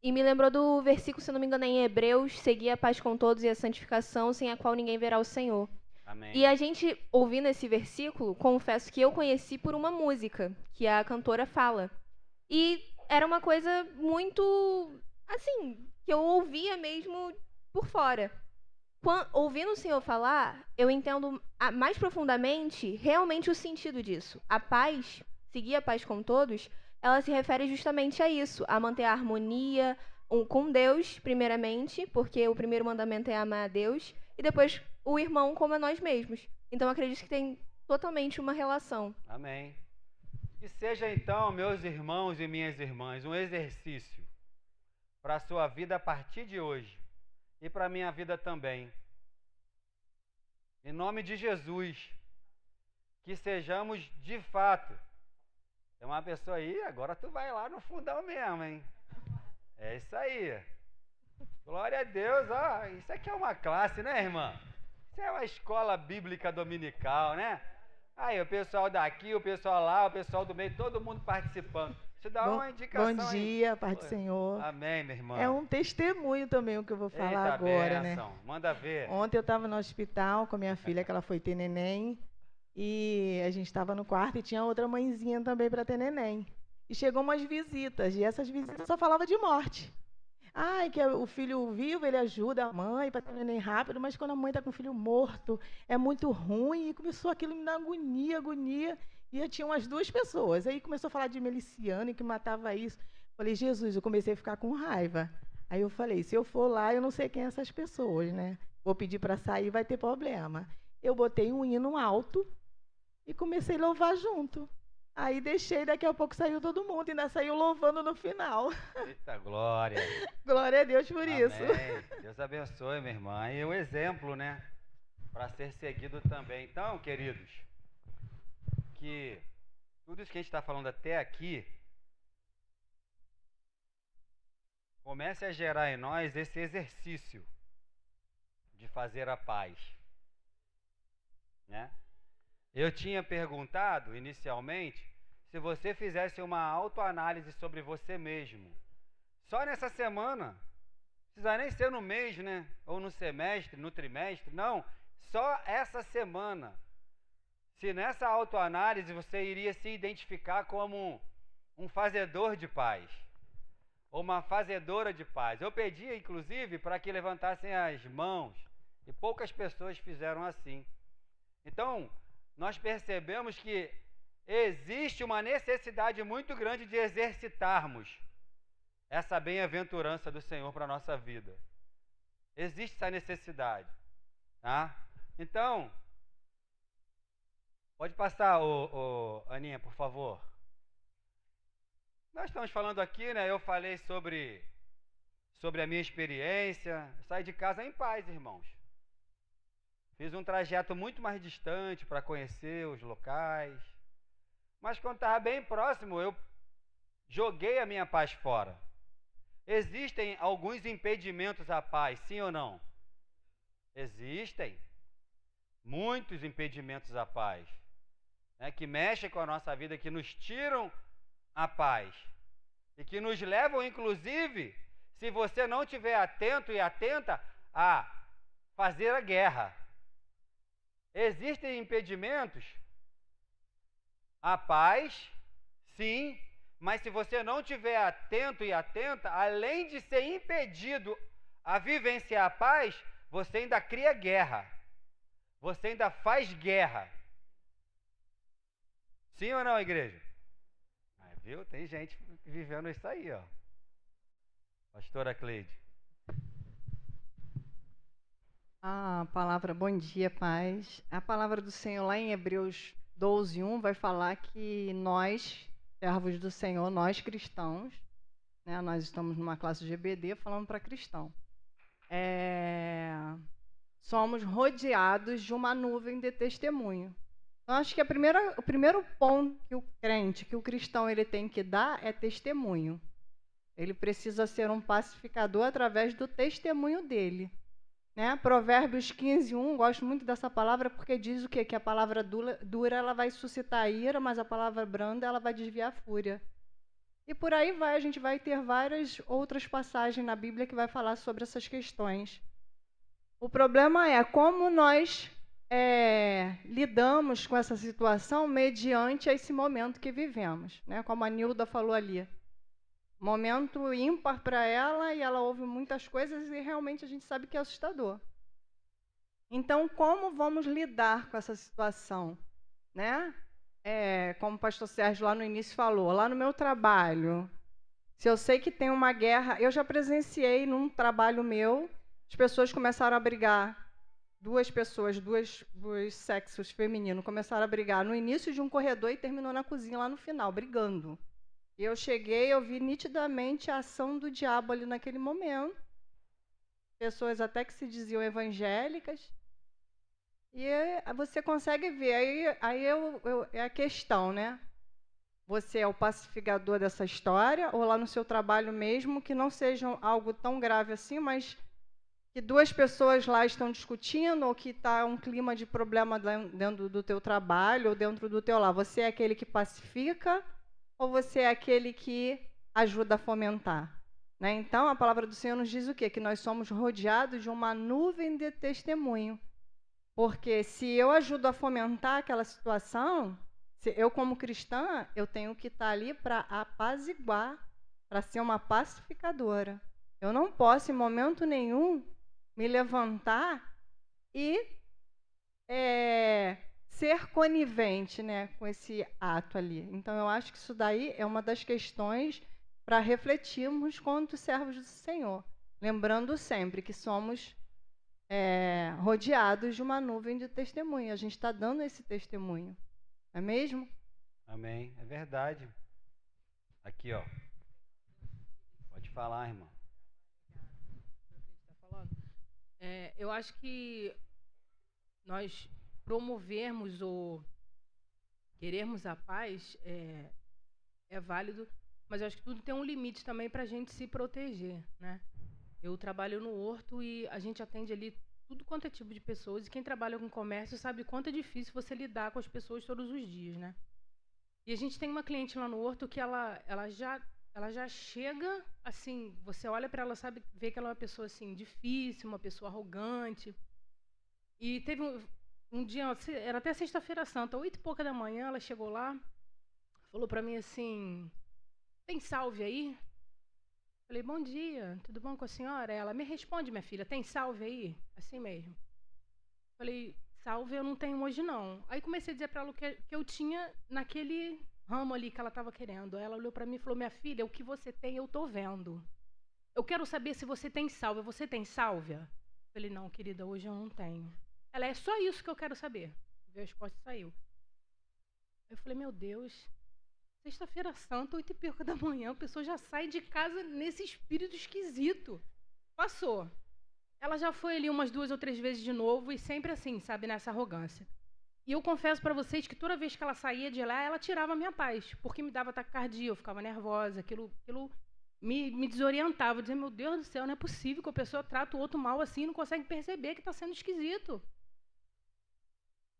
E me lembrou do versículo, se não me engano, em Hebreus: seguir a paz com todos e a santificação, sem a qual ninguém verá o Senhor. Amém. E a gente, ouvindo esse versículo, confesso que eu conheci por uma música, que a cantora fala. E era uma coisa muito, assim, que eu ouvia mesmo por fora. Ouvindo o Senhor falar, eu entendo mais profundamente realmente o sentido disso. A paz, seguir a paz com todos, ela se refere justamente a isso, a manter a harmonia com Deus, primeiramente, porque o primeiro mandamento é amar a Deus, e depois o irmão como a nós mesmos. Então, acredito que tem totalmente uma relação. Amém. Que seja, então, meus irmãos e minhas irmãs, um exercício para a sua vida a partir de hoje e para a minha vida também. Em nome de Jesus, que sejamos de fato. Tem uma pessoa aí, agora tu vai lá no fundão mesmo, hein? É isso aí. Glória a Deus, ó. Isso aqui é uma classe, né, irmã? Isso é uma escola bíblica dominical, né? Aí o pessoal daqui, o pessoal lá, o pessoal do meio, todo mundo participando. Isso dá uma indicação. Bom dia, aí. Pai do Senhor. Amém, minha irmã. É um testemunho também o que eu vou falar Eita, agora, bênção. né? Manda ver. Ontem eu estava no hospital com a minha filha, que ela foi ter neném, e a gente estava no quarto e tinha outra mãezinha também para ter neném. E chegou umas visitas, e essas visitas só falavam de morte. Ai, que o filho vivo, ele ajuda a mãe para ter neném rápido, mas quando a mãe está com o filho morto, é muito ruim, e começou aquilo a me dar agonia, agonia. E tinha umas 2 pessoas. Aí começou a falar de Meliciano, que matava isso. Falei, Jesus, eu comecei a ficar com raiva. Aí eu falei, se eu for lá, eu não sei quem é essas pessoas, né? Vou pedir para sair, vai ter problema. Eu botei um hino alto e comecei a louvar junto. Aí deixei, daqui a pouco saiu todo mundo, ainda saiu louvando no final. Eita, glória. Glória a Deus por Amém. isso. Deus abençoe, minha irmã. E o exemplo, né? Para ser seguido também. Então, queridos, que tudo isso que a gente está falando até aqui comece a gerar em nós esse exercício de fazer a paz, né? Eu tinha perguntado inicialmente se você fizesse uma autoanálise sobre você mesmo. Só nessa semana, não precisa nem ser no mês, né? Ou no semestre, no trimestre, não. Só essa semana. Se nessa autoanálise você iria se identificar como um fazedor de paz, ou uma fazedora de paz. Eu pedi, inclusive, para que levantassem as mãos, e poucas pessoas fizeram assim. Então, nós percebemos que existe uma necessidade muito grande de exercitarmos essa bem-aventurança do Senhor para a nossa vida. Existe essa necessidade, tá? Então, pode passar, Aninha, por favor. Nós estamos falando aqui, né? Eu falei sobre a minha experiência. Saí de casa em paz, irmãos. Fiz um trajeto muito mais distante para conhecer os locais. Mas quando estava bem próximo, eu joguei a minha paz fora. Existem alguns impedimentos à paz, sim ou não? Existem muitos impedimentos à paz, né, que mexem com a nossa vida, que nos tiram a paz e que nos levam, inclusive, se você não estiver atento e atenta, a fazer a guerra. Existem impedimentos à paz, sim, mas se você não estiver atento e atenta, além de ser impedido a vivenciar a paz, você ainda cria guerra. Você ainda faz guerra. Sim ou não, igreja? Viu? Tem gente vivendo isso aí, ó. Pastora Cleide. A palavra bom dia, paz. A palavra do Senhor lá em Hebreus 12:1 vai falar que nós, servos do Senhor, nós cristãos, né, nós estamos numa classe de EBD falando para cristão, somos rodeados de uma nuvem de testemunho. Então, acho que o primeiro ponto que o crente, que o cristão, ele tem que dar é testemunho. Ele precisa ser um pacificador através do testemunho dele. Né? Provérbios 15:1, gosto muito dessa palavra porque diz o quê? Que a palavra dura ela vai suscitar ira, mas a palavra branda ela vai desviar a fúria. E por aí vai, a gente vai ter várias outras passagens na Bíblia que vai falar sobre essas questões. O problema é como nós lidamos com essa situação mediante esse momento que vivemos, né? Como a Nilda falou ali. Momento ímpar para ela e ela ouve muitas coisas e realmente a gente sabe que é assustador. Então, como vamos lidar com essa situação? Né? Como o pastor Sérgio lá no início falou, lá no meu trabalho, se eu sei que tem uma guerra, eu já presenciei num trabalho meu, as pessoas começaram a brigar, duas pessoas, dois sexos femininos começaram a brigar no início de um corredor e terminou na cozinha lá no final, brigando. E eu cheguei, eu vi nitidamente a ação do diabo ali naquele momento. Pessoas até que se diziam evangélicas. E você consegue ver, é a questão, né? Você é o pacificador dessa história, ou lá no seu trabalho mesmo, que não seja algo tão grave assim, mas que duas pessoas lá estão discutindo, ou que está um clima de problema dentro do teu trabalho, ou dentro do teu lar. Você é aquele que pacifica, ou você é aquele que ajuda a fomentar? Né? Então, a palavra do Senhor nos diz o quê? Que nós somos rodeados de uma nuvem de testemunho. Porque se eu ajudo a fomentar aquela situação, eu como cristã, eu tenho que estar ali para apaziguar, para ser uma pacificadora. Eu não posso, em momento nenhum, me levantar e ser conivente, né, com esse ato ali. Então, eu acho que isso daí é uma das questões para refletirmos quanto servos do Senhor. Lembrando sempre que somos rodeados de uma nuvem de testemunho. A gente está dando esse testemunho. Não é mesmo? Amém. É verdade. Aqui, ó. Pode falar, irmão. Eu acho que nós promovermos ou querermos a paz é válido, mas eu acho que tudo tem um limite também para a gente se proteger, né? Eu trabalho no Horto e a gente atende ali tudo quanto é tipo de pessoas, e quem trabalha com comércio sabe quanto é difícil você lidar com as pessoas todos os dias, né? E a gente tem uma cliente lá no Horto que ela já chega assim, você olha para ela, sabe, vê que ela é uma pessoa assim difícil, uma pessoa arrogante. E teve um dia, era até sexta-feira santa, 8 e pouca da manhã, ela chegou lá, falou para mim assim: "Tem salve aí?" Falei: "Bom dia, tudo bom com a senhora?" Ela: "Me responde, minha filha, tem salve aí?" Assim mesmo. Falei: "Salve eu não tenho hoje não." Aí comecei a dizer para ela o que eu tinha naquele ramo ali que ela estava querendo. Ela olhou para mim e falou: "Minha filha, o que você tem eu tô vendo. Eu quero saber se você tem sálvia. Você tem sálvia?" Falei: "Não, querida, hoje eu não tenho." Ela: "É só isso que eu quero saber." Veio as costas e saiu. Eu falei: "Meu Deus, sexta-feira santa, 8 e pouca da manhã, a pessoa já sai de casa nesse espírito esquisito." Passou. Ela já foi ali umas 2 ou 3 vezes de novo e sempre assim, sabe, nessa arrogância. E eu confesso para vocês que toda vez que ela saía de lá, ela tirava a minha paz, porque me dava taquicardia, eu ficava nervosa, aquilo me desorientava. Eu dizia: "Meu Deus do céu, não é possível que a pessoa trata o outro mal assim e não consegue perceber que está sendo esquisito."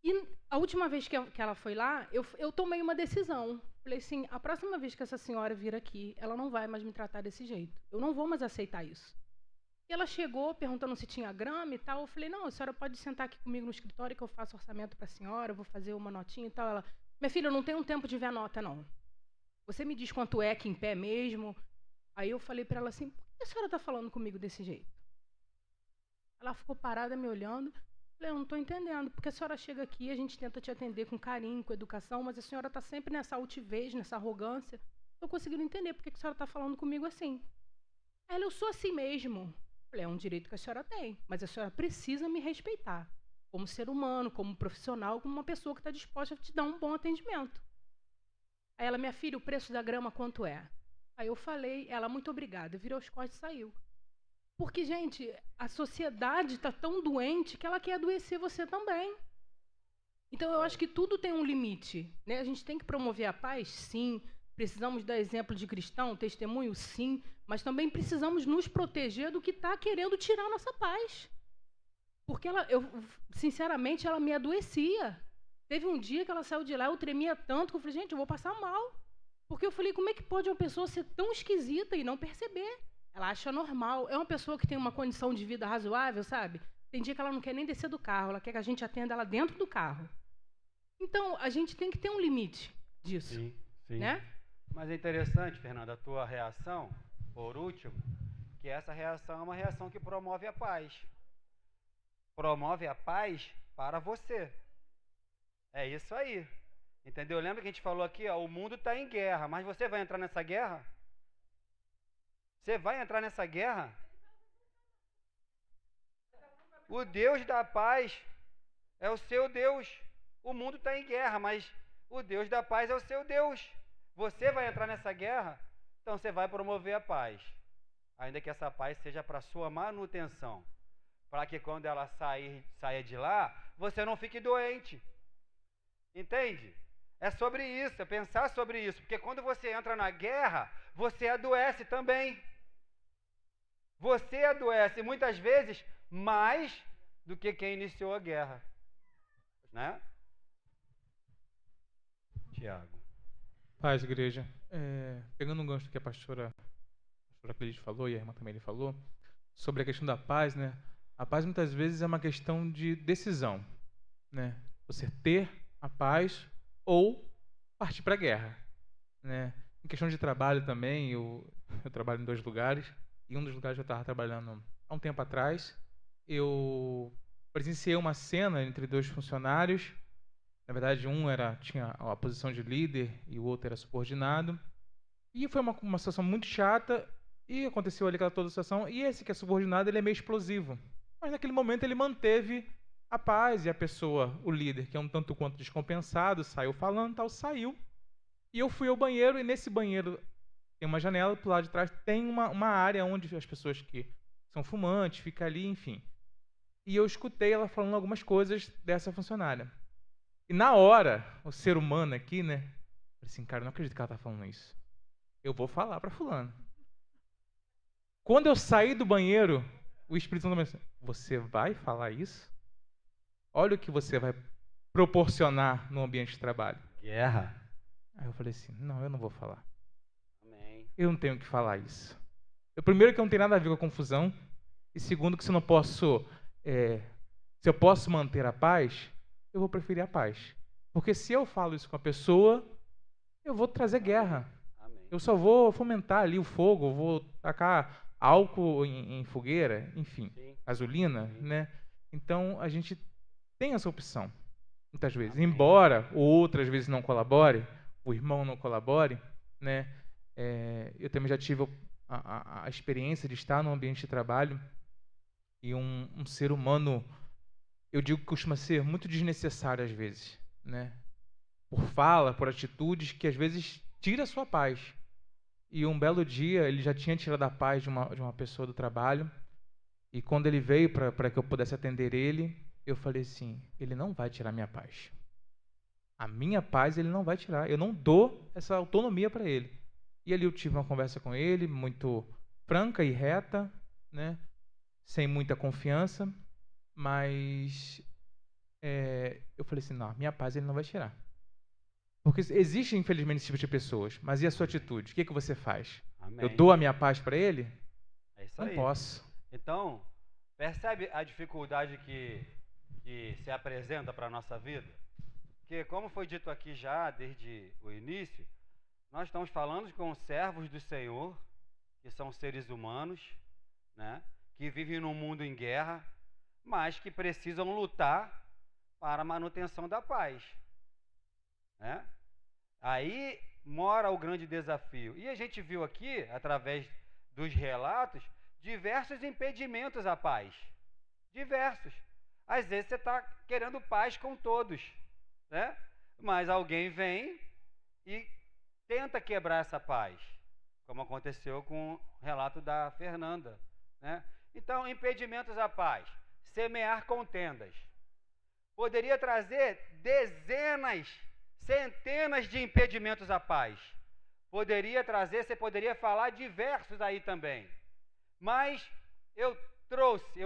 E a última vez que ela foi lá, eu tomei uma decisão. Falei assim: a próxima vez que essa senhora vir aqui, ela não vai mais me tratar desse jeito. Eu não vou mais aceitar isso. E ela chegou perguntando se tinha grama e tal. Eu falei: "Não, a senhora pode sentar aqui comigo no escritório que eu faço orçamento para a senhora, eu vou fazer uma notinha e tal." Ela: "Minha filha, eu não tenho tempo de ver a nota, não. Você me diz quanto é aqui em pé mesmo." Aí eu falei para ela assim: "Por que a senhora está falando comigo desse jeito?" Ela ficou parada me olhando. Falei: "Eu não estou entendendo, porque a senhora chega aqui, a gente tenta te atender com carinho, com educação, mas a senhora está sempre nessa altivez, nessa arrogância. Não estou conseguindo entender por que a senhora está falando comigo assim." Ela: "Eu sou assim mesmo." Falei: "É um direito que a senhora tem, mas a senhora precisa me respeitar, como ser humano, como profissional, como uma pessoa que está disposta a te dar um bom atendimento." Aí ela: "Minha filha, o preço da grama quanto é?" Aí eu falei, ela: "Muito obrigada." Virou as costas e saiu. Porque, gente, a sociedade está tão doente que ela quer adoecer você também. Então, eu acho que tudo tem um limite, né? A gente tem que promover a paz, sim. Precisamos dar exemplo de cristão, testemunho, sim. Mas também precisamos nos proteger do que está querendo tirar a nossa paz. Porque sinceramente, ela me adoecia. Teve um dia que ela saiu de lá, eu tremia tanto que eu falei: "Gente, eu vou passar mal." Porque eu falei: como é que pode uma pessoa ser tão esquisita e não perceber? Ela acha normal. É uma pessoa que tem uma condição de vida razoável, sabe? Tem dia que ela não quer nem descer do carro, ela quer que a gente atenda ela dentro do carro. Então, a gente tem que ter um limite disso. Sim, sim. Né? Mas é interessante, Fernanda, a tua reação, por último, que essa reação é uma reação que promove a paz. Promove a paz para você. É isso aí. Entendeu? Lembra que a gente falou aqui, ó, o mundo está em guerra, mas você vai entrar nessa guerra? Você vai entrar nessa guerra? O Deus da paz é o seu Deus. O mundo está em guerra, mas o Deus da paz é o seu Deus. Você vai entrar nessa guerra? Então você vai promover a paz. Ainda que essa paz seja para a sua manutenção, para que quando ela saia de lá, você não fique doente. Entende? É sobre isso, é pensar sobre isso. Porque quando você entra na guerra, você adoece também. Você adoece muitas vezes mais do que quem iniciou a guerra. Né? Tiago. Paz, igreja. Pegando um gancho do que a pastora Cleide falou e a irmã também ele falou, sobre a questão da paz, né? A paz muitas vezes é uma questão de decisão, né? Você ter a paz ou partir para a guerra, né? Em questão de trabalho também, eu trabalho em 2 lugares, e um dos lugares que eu estava trabalhando há um tempo atrás, eu presenciei uma cena entre 2 funcionários. Na verdade, um tinha a posição de líder e o outro era subordinado. E foi uma situação muito chata, e aconteceu ali toda a situação, e esse que é subordinado, ele é meio explosivo. Mas naquele momento ele manteve a paz, e a pessoa, o líder, que é um tanto quanto descompensado, saiu falando, tal, saiu. E eu fui ao banheiro, e nesse banheiro tem uma janela, pro lado de trás tem uma área onde as pessoas que são fumantes ficam ali, enfim. E eu escutei ela falando algumas coisas dessa funcionária. E na hora, o ser humano aqui, né? Falei assim, cara, eu não acredito que ela tá falando isso. Eu vou falar para fulano. Quando eu saí do banheiro, o Espírito Santo me disse, você vai falar isso? Olha o que você vai proporcionar no ambiente de trabalho. Guerra. Aí eu falei assim, não, eu não vou falar. Amém. Eu não tenho que falar isso. Primeiro que não tem nada a ver com a confusão. E segundo que se eu posso manter a paz, eu vou preferir a paz. Porque se eu falo isso com a pessoa, eu vou trazer guerra. Amém. Eu só vou fomentar ali o fogo, vou tacar álcool em fogueira, enfim, Sim. gasolina, Sim. né? Então, a gente tem essa opção, muitas vezes. Amém. Embora outras vezes não colabore, o irmão não colabore, né? Eu também já tive a experiência de estar num ambiente de trabalho e um ser humano, eu digo que costuma ser muito desnecessário às vezes, né? Por fala, por atitudes que às vezes tira a sua paz. E um belo dia ele já tinha tirado a paz de uma pessoa do trabalho, e quando ele veio para que eu pudesse atender ele, eu falei assim, ele não vai tirar minha paz. A minha paz ele não vai tirar, eu não dou essa autonomia para ele. E ali eu tive uma conversa com ele, muito franca e reta, né? Sem muita confiança, mas eu falei assim, não, a minha paz ele não vai tirar. Porque existe, infelizmente, esse tipo de pessoas, mas e a sua atitude? O que você faz? Amém. Eu dou a minha paz para ele? É isso não aí. posso. Então, percebe a dificuldade que se apresenta para a nossa vida? Porque, como foi dito aqui já desde o início, nós estamos falando com servos do Senhor, que são seres humanos, né, que vivem num mundo em guerra, mas que precisam lutar para a manutenção da paz. Né? Aí mora o grande desafio. E a gente viu aqui, através dos relatos, diversos impedimentos à paz. Diversos. Às vezes você está querendo paz com todos, né? Mas alguém vem e tenta quebrar essa paz, como aconteceu com o relato da Fernanda, né? Então, impedimentos à paz. Semear contendas. Poderia trazer dezenas, centenas de impedimentos à paz. Poderia trazer, você poderia falar diversos aí também. Mas eu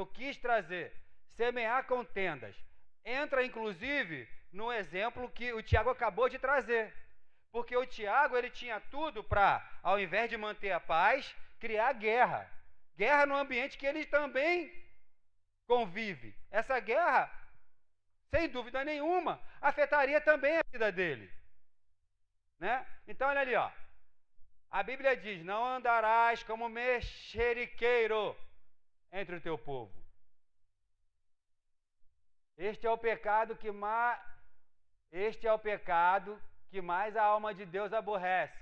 quis trazer, semear contendas. Entra, inclusive, no exemplo que o Tiago acabou de trazer. Porque o Tiago, ele tinha tudo para, ao invés de manter a paz, criar guerra. Guerra no ambiente que ele também convive. Essa guerra, sem dúvida nenhuma, afetaria também a vida dele. Né? Então, olha ali, ó. A Bíblia diz, não andarás como mexeriqueiro entre o teu povo. Este é o pecado que mais a alma de Deus aborrece.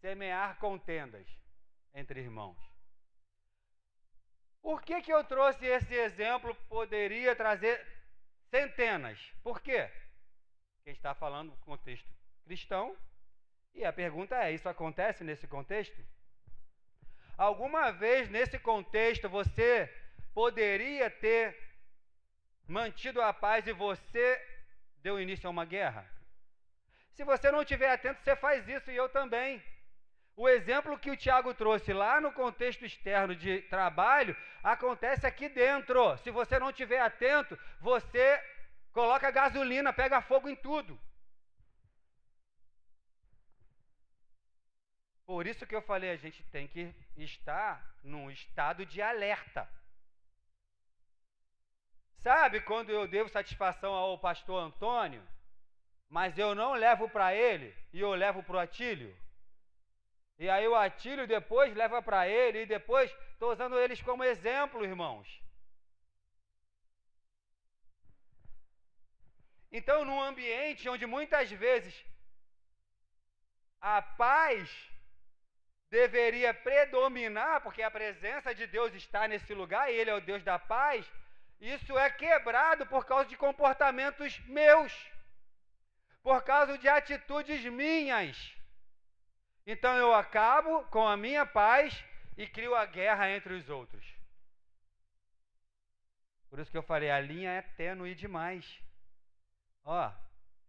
Semear contendas entre irmãos. Por que eu trouxe esse exemplo? Poderia trazer centenas. Por quê? Porque está falando do contexto cristão. E a pergunta é, isso acontece nesse contexto? Alguma vez nesse contexto você poderia ter mantido a paz e você deu início a uma guerra? Se você não estiver atento, você faz isso e eu também. O exemplo que o Tiago trouxe lá no contexto externo de trabalho, acontece aqui dentro. Se você não estiver atento, você coloca gasolina, pega fogo em tudo. Por isso que eu falei, a gente tem que estar num estado de alerta. Sabe quando eu devo satisfação ao pastor Antônio, mas eu não levo para ele e eu levo para o Atílio? E aí o Atílio depois leva para ele e depois estou usando eles como exemplo, irmãos. Então, num ambiente onde muitas vezes a paz deveria predominar, porque a presença de Deus está nesse lugar e Ele é o Deus da paz, isso é quebrado por causa de comportamentos meus, por causa de atitudes minhas. Então eu acabo com a minha paz e crio a guerra entre os outros. Por isso que eu falei, a linha é tênue demais. Ó,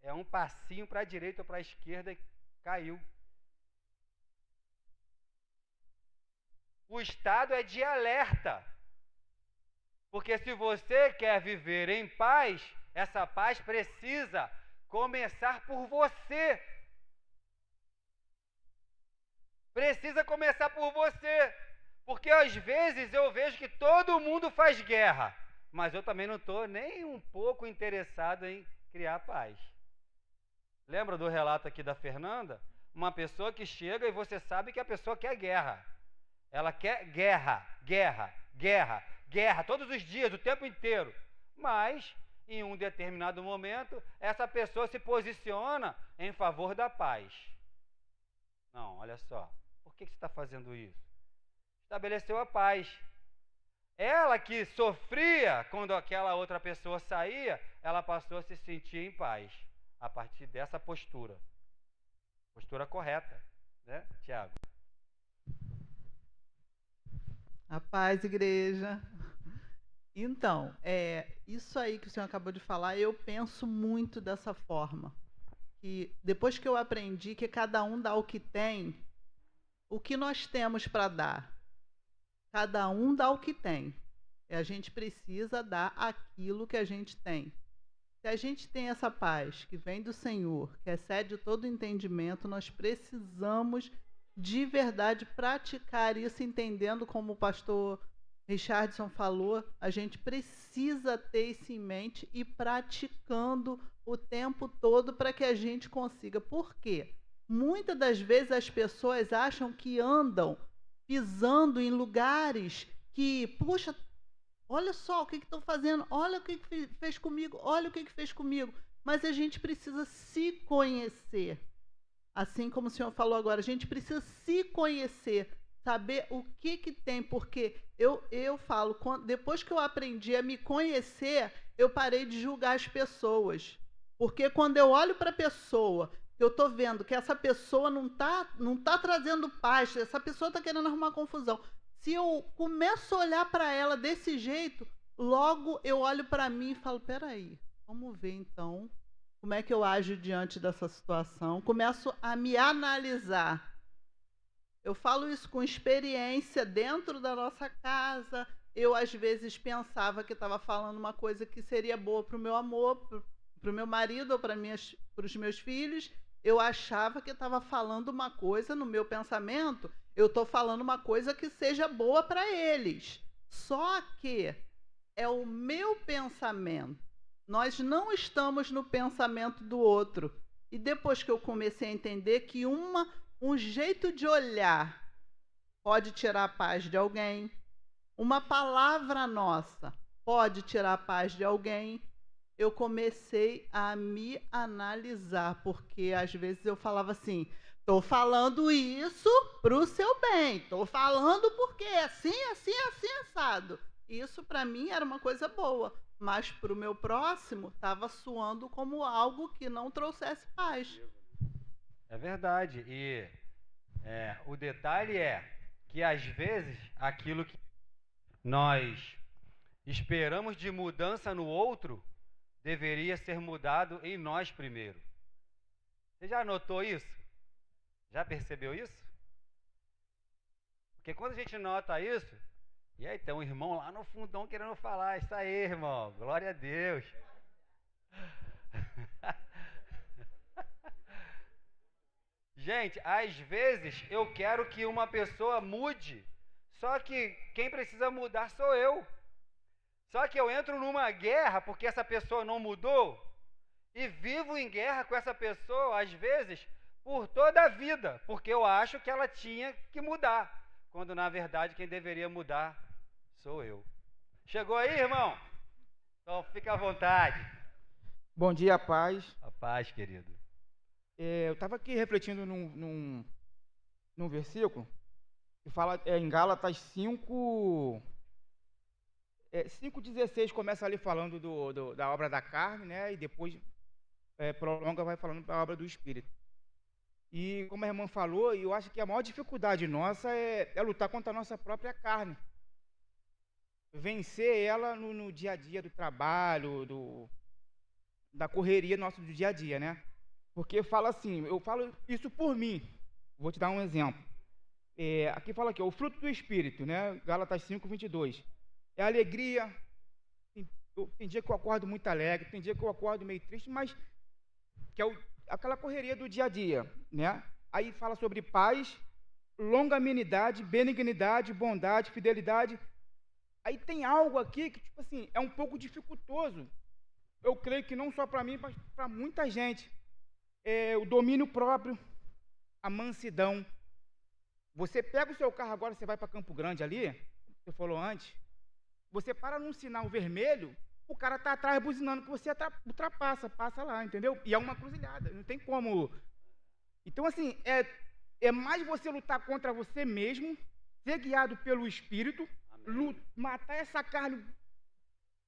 é um passinho para a direita ou para a esquerda e caiu. O estado é de alerta. Porque se você quer viver em paz, essa paz precisa começar por você. Precisa começar por você. Porque às vezes eu vejo que todo mundo faz guerra, mas eu também não estou nem um pouco interessado em criar paz. Lembra do relato aqui da Fernanda? Uma pessoa que chega e você sabe que a pessoa quer guerra. Ela quer guerra, guerra, guerra, guerra, todos os dias, o tempo inteiro. Mas, em um determinado momento, essa pessoa se posiciona em favor da paz. Não, olha só. Por que você está fazendo isso? Estabeleceu a paz. Ela que sofria quando aquela outra pessoa saía, ela passou a se sentir em paz. A partir dessa postura. Postura correta, né, Tiago? A paz, igreja. Então, isso aí que o senhor acabou de falar, eu penso muito dessa forma. Que depois que eu aprendi que cada um dá o que tem, o que nós temos para dar? Cada um dá o que tem. E a gente precisa dar aquilo que a gente tem. Se a gente tem essa paz que vem do Senhor, que excede todo entendimento, nós precisamos de verdade praticar isso, entendendo como o pastor Richardson falou, a gente precisa ter isso em mente e praticando o tempo todo para que a gente consiga. Por quê? Muitas das vezes as pessoas acham que andam pisando em lugares que, puxa, olha só o que estão fazendo, olha o que fez comigo, olha o que fez comigo. Mas a gente precisa se conhecer. Assim como o senhor falou agora, a gente precisa se conhecer, saber o que tem, porque eu falo, depois que eu aprendi a me conhecer, eu parei de julgar as pessoas. Porque quando eu olho para a pessoa, eu estou vendo que essa pessoa não tá trazendo paz, essa pessoa está querendo arrumar confusão. Se eu começo a olhar para ela desse jeito, logo eu olho para mim e falo, peraí, vamos ver então como é que eu ajo diante dessa situação. Começo a me analisar. Eu falo isso com experiência dentro da nossa casa. Eu, às vezes, pensava que estava falando uma coisa que seria boa para o meu amor, para o meu marido ou para os meus filhos. Eu achava que estava falando uma coisa no meu pensamento, eu estou falando uma coisa que seja boa para eles. Só que é o meu pensamento. Nós não estamos no pensamento do outro. E depois que eu comecei a entender que um jeito de olhar pode tirar a paz de alguém, uma palavra nossa pode tirar a paz de alguém, eu comecei a me analisar, porque às vezes eu falava assim, estou falando isso para o seu bem, estou falando porque é assim, assim, assim, assado. Isso para mim era uma coisa boa, mas para o meu próximo estava soando como algo que não trouxesse paz. É verdade. E o detalhe é que às vezes aquilo que nós esperamos de mudança no outro, deveria ser mudado em nós primeiro. Você já notou isso? Já percebeu isso? Porque quando a gente nota isso, e aí tem um irmão lá no fundão querendo falar, isso aí, irmão, glória a Deus. Gente, às vezes eu quero que uma pessoa mude, só que quem precisa mudar sou eu. Só que eu entro numa guerra porque essa pessoa não mudou e vivo em guerra com essa pessoa, às vezes, por toda a vida, porque eu acho que ela tinha que mudar, quando na verdade quem deveria mudar sou eu. Chegou aí, irmão? Então fica à vontade. Bom dia, paz. A paz, querido. Eu estava aqui refletindo num versículo que fala em Gálatas 5:16, começa ali falando da obra da carne, né? E depois prolonga, vai falando da obra do Espírito. E como a irmã falou, eu acho que a maior dificuldade nossa é lutar contra a nossa própria carne. Vencer ela no dia a dia do trabalho, da correria nossa do dia a dia, né? Porque fala assim, eu falo isso por mim. Vou te dar um exemplo. Aqui fala aqui, o fruto do Espírito, né? Gálatas 5:22. É alegria. Tem dia que eu acordo muito alegre, tem dia que eu acordo meio triste, mas que é aquela correria do dia a dia, né? Aí fala sobre paz, longanimidade, benignidade, bondade, fidelidade. Aí tem algo aqui que, tipo assim, é um pouco dificultoso. Eu creio que não só para mim, mas para muita gente. O domínio próprio, a mansidão. Você pega o seu carro agora, você vai para Campo Grande ali, você falou antes, você para num sinal vermelho, o cara está atrás buzinando que você ultrapassa, passa lá, entendeu? E é uma cruzilhada, não tem como. Então, assim, é mais você lutar contra você mesmo, ser guiado pelo Espírito, matar essa carne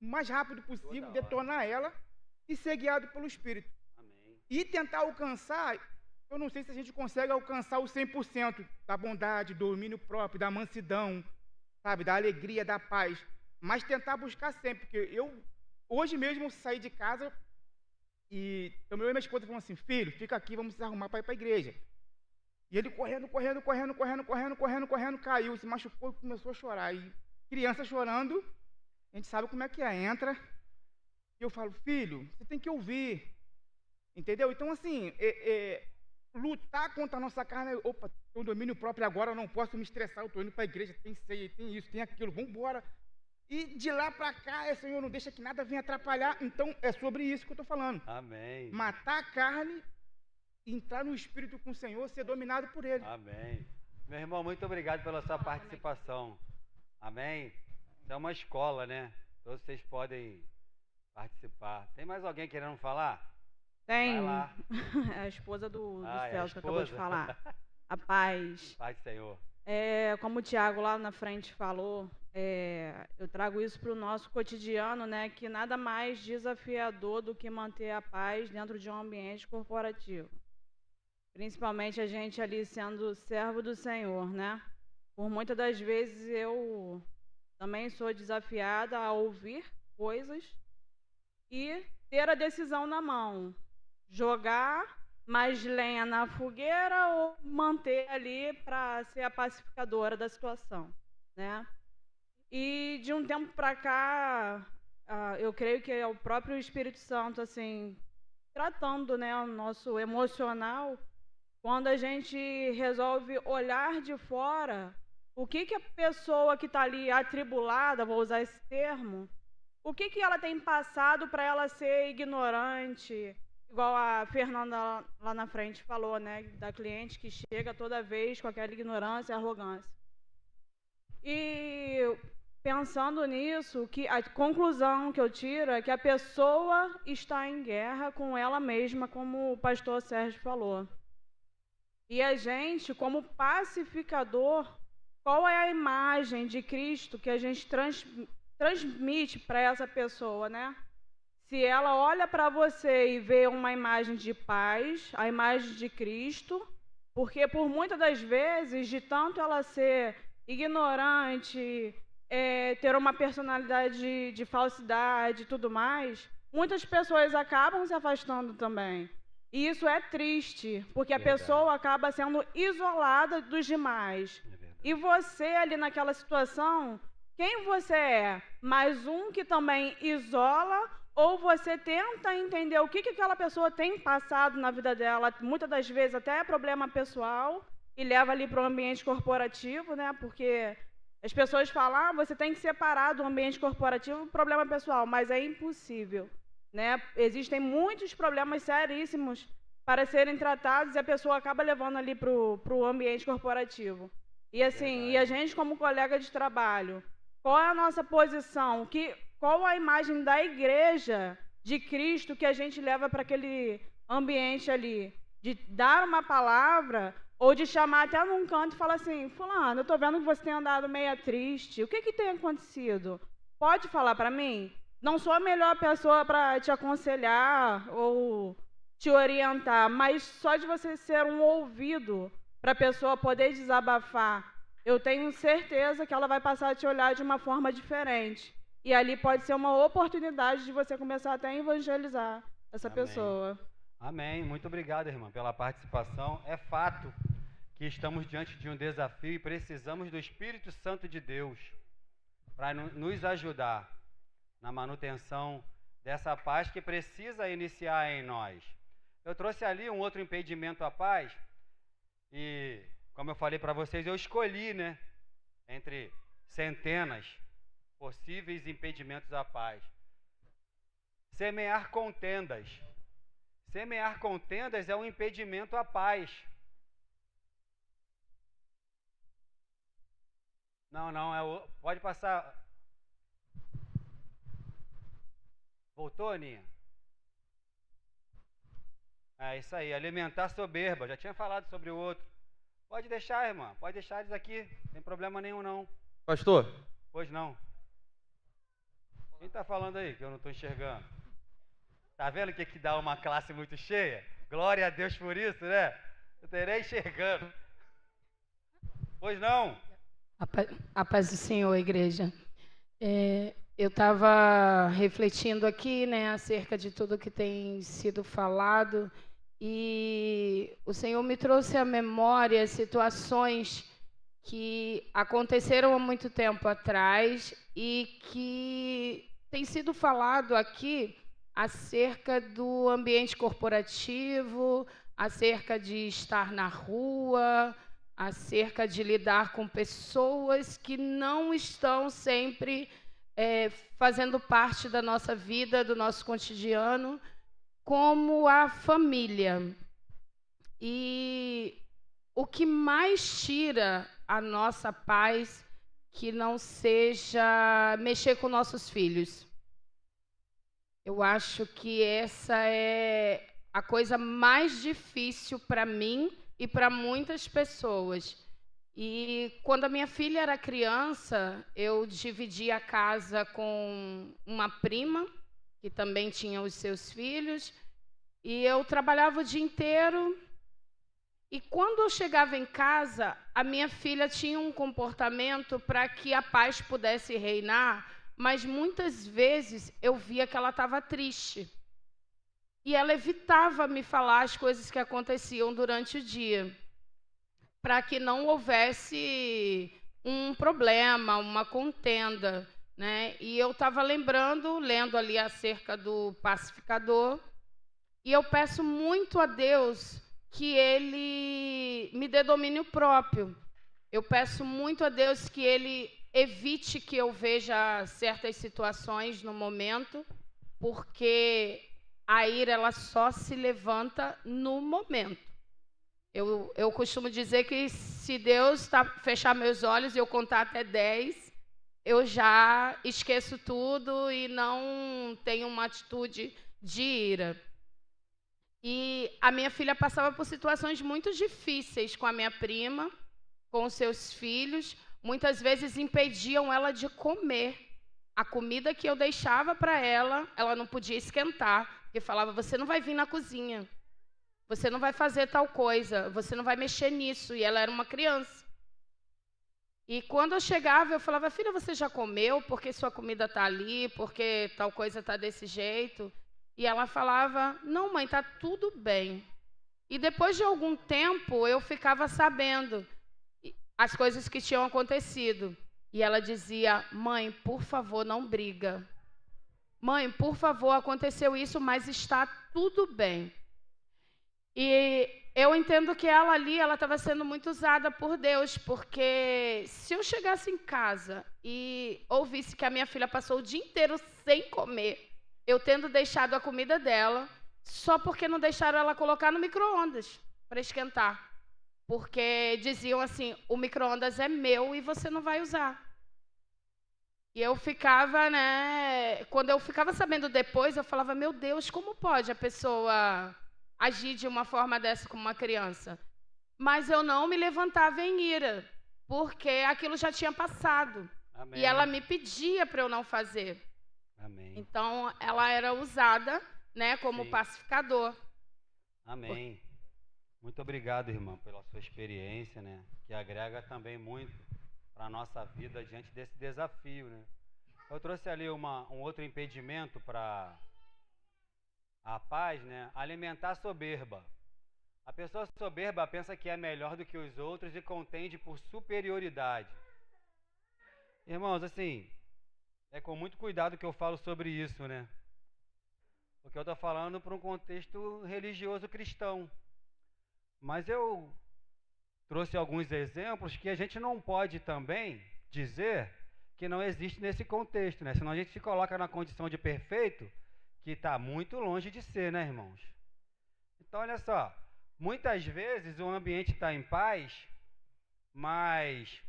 o mais rápido possível, detonar ela e ser guiado pelo Espírito. E tentar alcançar, eu não sei se a gente consegue alcançar o 100% da bondade, do domínio próprio, da mansidão, sabe, da alegria, da paz, mas tentar buscar sempre, porque hoje mesmo saí de casa e eu e minha esposa falando assim, filho, fica aqui, vamos se arrumar para ir para a igreja. E ele correndo, caiu, se machucou e começou a chorar. E criança chorando, a gente sabe como é que é, entra, e eu falo, filho, você tem que ouvir. Entendeu? Então, assim, lutar contra a nossa carne, opa, tem um domínio próprio agora, eu não posso me estressar, eu estou indo para a igreja, tem ceia, tem isso, tem aquilo, vamos embora. E de lá para cá, Senhor, não deixa que nada venha atrapalhar. Então, é sobre isso que eu estou falando. Amém. Matar a carne, entrar no Espírito com o Senhor, ser dominado por Ele. Amém. Meu irmão, muito obrigado pela sua participação. Amém. Isso é uma escola, né? Todos vocês podem participar. Tem mais alguém querendo falar? Tem. A esposa do Celso que acabou de falar. A paz. Paz do Senhor. Como o Tiago lá na frente falou, eu trago isso para o nosso cotidiano, né? Que nada mais desafiador do que manter a paz dentro de um ambiente corporativo. Principalmente a gente ali sendo servo do Senhor, né? Por muitas das vezes eu também sou desafiada a ouvir coisas e ter a decisão na mão. Jogar mais lenha na fogueira ou manter ali para ser a pacificadora da situação, né? E de um tempo para cá, eu creio que é o próprio Espírito Santo, assim, tratando, né, o nosso emocional, quando a gente resolve olhar de fora, o que a pessoa que está ali atribulada, vou usar esse termo, o que ela tem passado para ela ser ignorante, igual a Fernanda lá na frente falou, né, da cliente que chega toda vez com aquela ignorância e arrogância. E pensando nisso, que a conclusão que eu tiro é que a pessoa está em guerra com ela mesma, como o pastor Sérgio falou. E a gente, como pacificador, qual é a imagem de Cristo que a gente transmite para essa pessoa, né? Se ela olha para você e vê uma imagem de paz, a imagem de Cristo, porque por muitas das vezes, de tanto ela ser ignorante, ter uma personalidade de falsidade e tudo mais, muitas pessoas acabam se afastando também. E isso é triste, porque a pessoa acaba sendo isolada dos demais. E você ali naquela situação, quem você é? Mais um que também isola, ou você tenta entender o que aquela pessoa tem passado na vida dela, muitas das vezes até é problema pessoal, e leva ali para o ambiente corporativo, né? Porque as pessoas falam, você tem que separar do ambiente corporativo o problema pessoal, mas é impossível, né? Existem muitos problemas seríssimos para serem tratados e a pessoa acaba levando ali para o ambiente corporativo. E assim, e a gente como colega de trabalho, qual é a nossa posição? Qual a imagem da igreja de Cristo que a gente leva para aquele ambiente ali? De dar uma palavra ou de chamar até num canto e falar assim, fulano, eu estou vendo que você tem andado meio triste, o que tem acontecido? Pode falar para mim? Não sou a melhor pessoa para te aconselhar ou te orientar, mas só de você ser um ouvido para a pessoa poder desabafar, eu tenho certeza que ela vai passar a te olhar de uma forma diferente. E ali pode ser uma oportunidade de você começar até a evangelizar essa pessoa. Amém. Muito obrigado, irmã, pela participação. É fato que estamos diante de um desafio e precisamos do Espírito Santo de Deus para nos ajudar na manutenção dessa paz que precisa iniciar em nós. Eu trouxe ali um outro impedimento à paz e, como eu falei para vocês, eu escolhi, né, entre centenas possíveis impedimentos à paz. Semear contendas. Semear contendas é um impedimento à paz. Não, pode passar. Voltou, Aninha? É isso aí, alimentar soberba. Já tinha falado sobre o outro. Pode deixar, irmã. Pode deixar eles aqui. Não tem problema nenhum, não. Pastor? Pois não. Quem está falando aí que eu não estou enxergando? Tá vendo que dá uma classe muito cheia? Glória a Deus por isso, né? Eu terei enxergando. Pois não. A paz do Senhor, igreja. Eu estava refletindo aqui, né, acerca de tudo que tem sido falado e o Senhor me trouxe à memória situações que aconteceram há muito tempo atrás e que tem sido falado aqui acerca do ambiente corporativo, acerca de estar na rua, acerca de lidar com pessoas que não estão sempre fazendo parte da nossa vida, do nosso cotidiano, como a família. E o que mais tira a nossa paz que não seja mexer com nossos filhos. Eu acho que essa é a coisa mais difícil para mim e para muitas pessoas. E quando a minha filha era criança, eu dividi a casa com uma prima, que também tinha os seus filhos, e eu trabalhava o dia inteiro. E quando eu chegava em casa, a minha filha tinha um comportamento para que a paz pudesse reinar, mas muitas vezes eu via que ela estava triste. E ela evitava me falar as coisas que aconteciam durante o dia, para que não houvesse um problema, uma contenda, né? E eu estava lendo ali acerca do pacificador, e eu peço muito a Deus que Ele me dê domínio próprio. Eu peço muito a Deus que Ele evite que eu veja certas situações no momento, porque a ira ela só se levanta no momento. Eu costumo dizer que se Deus fechar meus olhos e eu contar até 10, eu já esqueço tudo e não tenho uma atitude de ira. E a minha filha passava por situações muito difíceis com a minha prima, com os seus filhos. Muitas vezes impediam ela de comer. A comida que eu deixava para ela, ela não podia esquentar, porque falava, você não vai vir na cozinha, você não vai fazer tal coisa, você não vai mexer nisso. E ela era uma criança. E quando eu chegava, eu falava, filha, você já comeu? Porque sua comida está ali, porque tal coisa está desse jeito. E ela falava, não, mãe, está tudo bem. E depois de algum tempo, eu ficava sabendo as coisas que tinham acontecido. E ela dizia, mãe, por favor, não briga. Mãe, por favor, aconteceu isso, mas está tudo bem. E eu entendo que ela ali, ela estava sendo muito usada por Deus, porque se eu chegasse em casa e ouvisse que a minha filha passou o dia inteiro sem comer, eu tendo deixado a comida dela, só porque não deixaram ela colocar no micro-ondas para esquentar. Porque diziam assim, o micro-ondas é meu e você não vai usar. E eu ficava, né, quando eu ficava sabendo depois, eu falava, meu Deus, como pode a pessoa agir de uma forma dessa com uma criança? Mas eu não me levantava em ira, porque aquilo já tinha passado. Amém. E ela me pedia para eu não fazer. Amém. Então, ela era usada, né, como pacificador. Amém. Muito obrigado, irmã, pela sua experiência, né, que agrega também muito para a nossa vida diante desse desafio, né. Eu trouxe ali um outro impedimento para a paz, né, alimentar a soberba. A pessoa soberba pensa que é melhor do que os outros e contende por superioridade. Irmãos, assim, é com muito cuidado que eu falo sobre isso, né? Porque eu estou falando para um contexto religioso cristão. Mas eu trouxe alguns exemplos que a gente não pode também dizer que não existe nesse contexto, né? Senão a gente se coloca na condição de perfeito, que está muito longe de ser, né, irmãos? Então, olha só, muitas vezes o ambiente está em paz, mas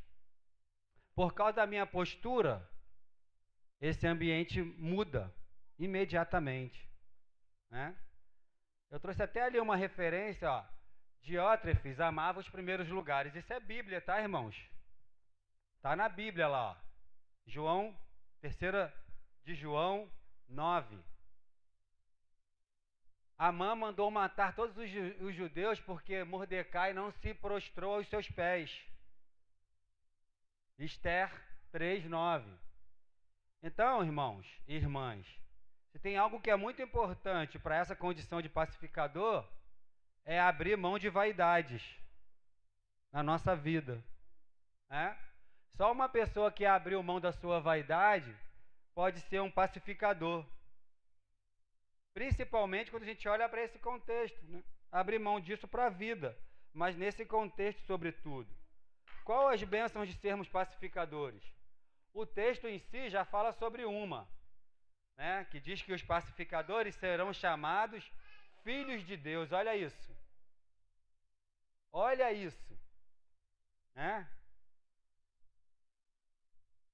por causa da minha postura, esse ambiente muda imediatamente, né? Eu trouxe até ali uma referência, ó. Diótrefes amava os primeiros lugares. Isso é Bíblia, tá, irmãos? Tá na Bíblia lá, ó. João, 3 de João 9. Amã mandou matar todos os judeus porque Mordecai não se prostrou aos seus pés. Esther 3:9. Então, irmãos e irmãs, se tem algo que é muito importante para essa condição de pacificador, é abrir mão de vaidades na nossa vida, né? Só uma pessoa que abriu mão da sua vaidade pode ser um pacificador. Principalmente quando a gente olha para esse contexto, né? Abrir mão disso para a vida, mas nesse contexto, sobretudo. Qual as bênçãos de sermos pacificadores? O texto em si já fala sobre uma, né? Que diz que os pacificadores serão chamados filhos de Deus. Olha isso. Olha isso, né?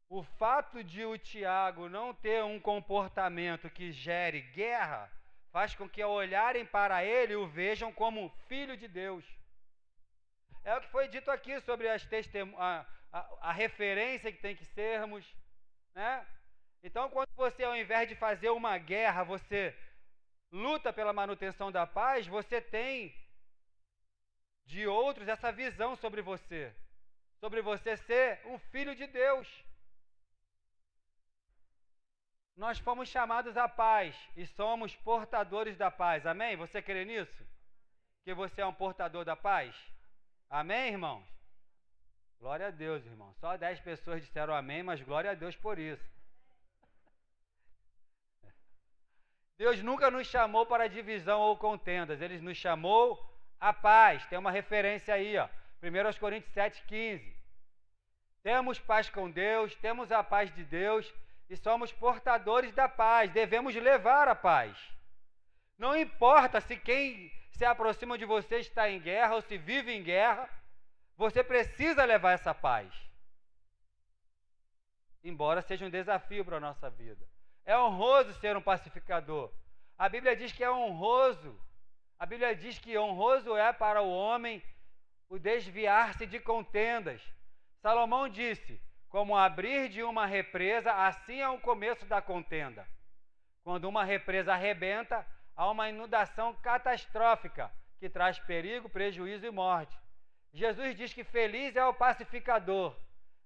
O fato de o Tiago não ter um comportamento que gere guerra faz com que ao olharem para ele o vejam como filho de Deus. É o que foi dito aqui sobre a referência que tem que sermos, né? Então, quando você, ao invés de fazer uma guerra, você luta pela manutenção da paz, você tem de outros essa visão sobre você ser um filho de Deus. Nós fomos chamados à paz e somos portadores da paz. Amém? Você crê nisso? Que você é um portador da paz? Amém, irmãos? Glória a Deus, irmão. Só 10 pessoas disseram amém, mas glória a Deus por isso. Deus nunca nos chamou para divisão ou contendas. Ele nos chamou à paz. Tem uma referência aí, ó. 1 Coríntios 7,15. Temos paz com Deus, temos a paz de Deus e somos portadores da paz. Devemos levar a paz. Não importa se quem se aproxima de você está em guerra ou se vive em guerra, você precisa levar essa paz. Embora seja um desafio para a nossa vida. É honroso ser um pacificador. A Bíblia diz que é honroso. A Bíblia diz que honroso é para o homem o desviar-se de contendas. Salomão disse, como abrir de uma represa, assim é o começo da contenda. Quando uma represa arrebenta, há uma inundação catastrófica que traz perigo, prejuízo e morte. Jesus diz que feliz é o pacificador.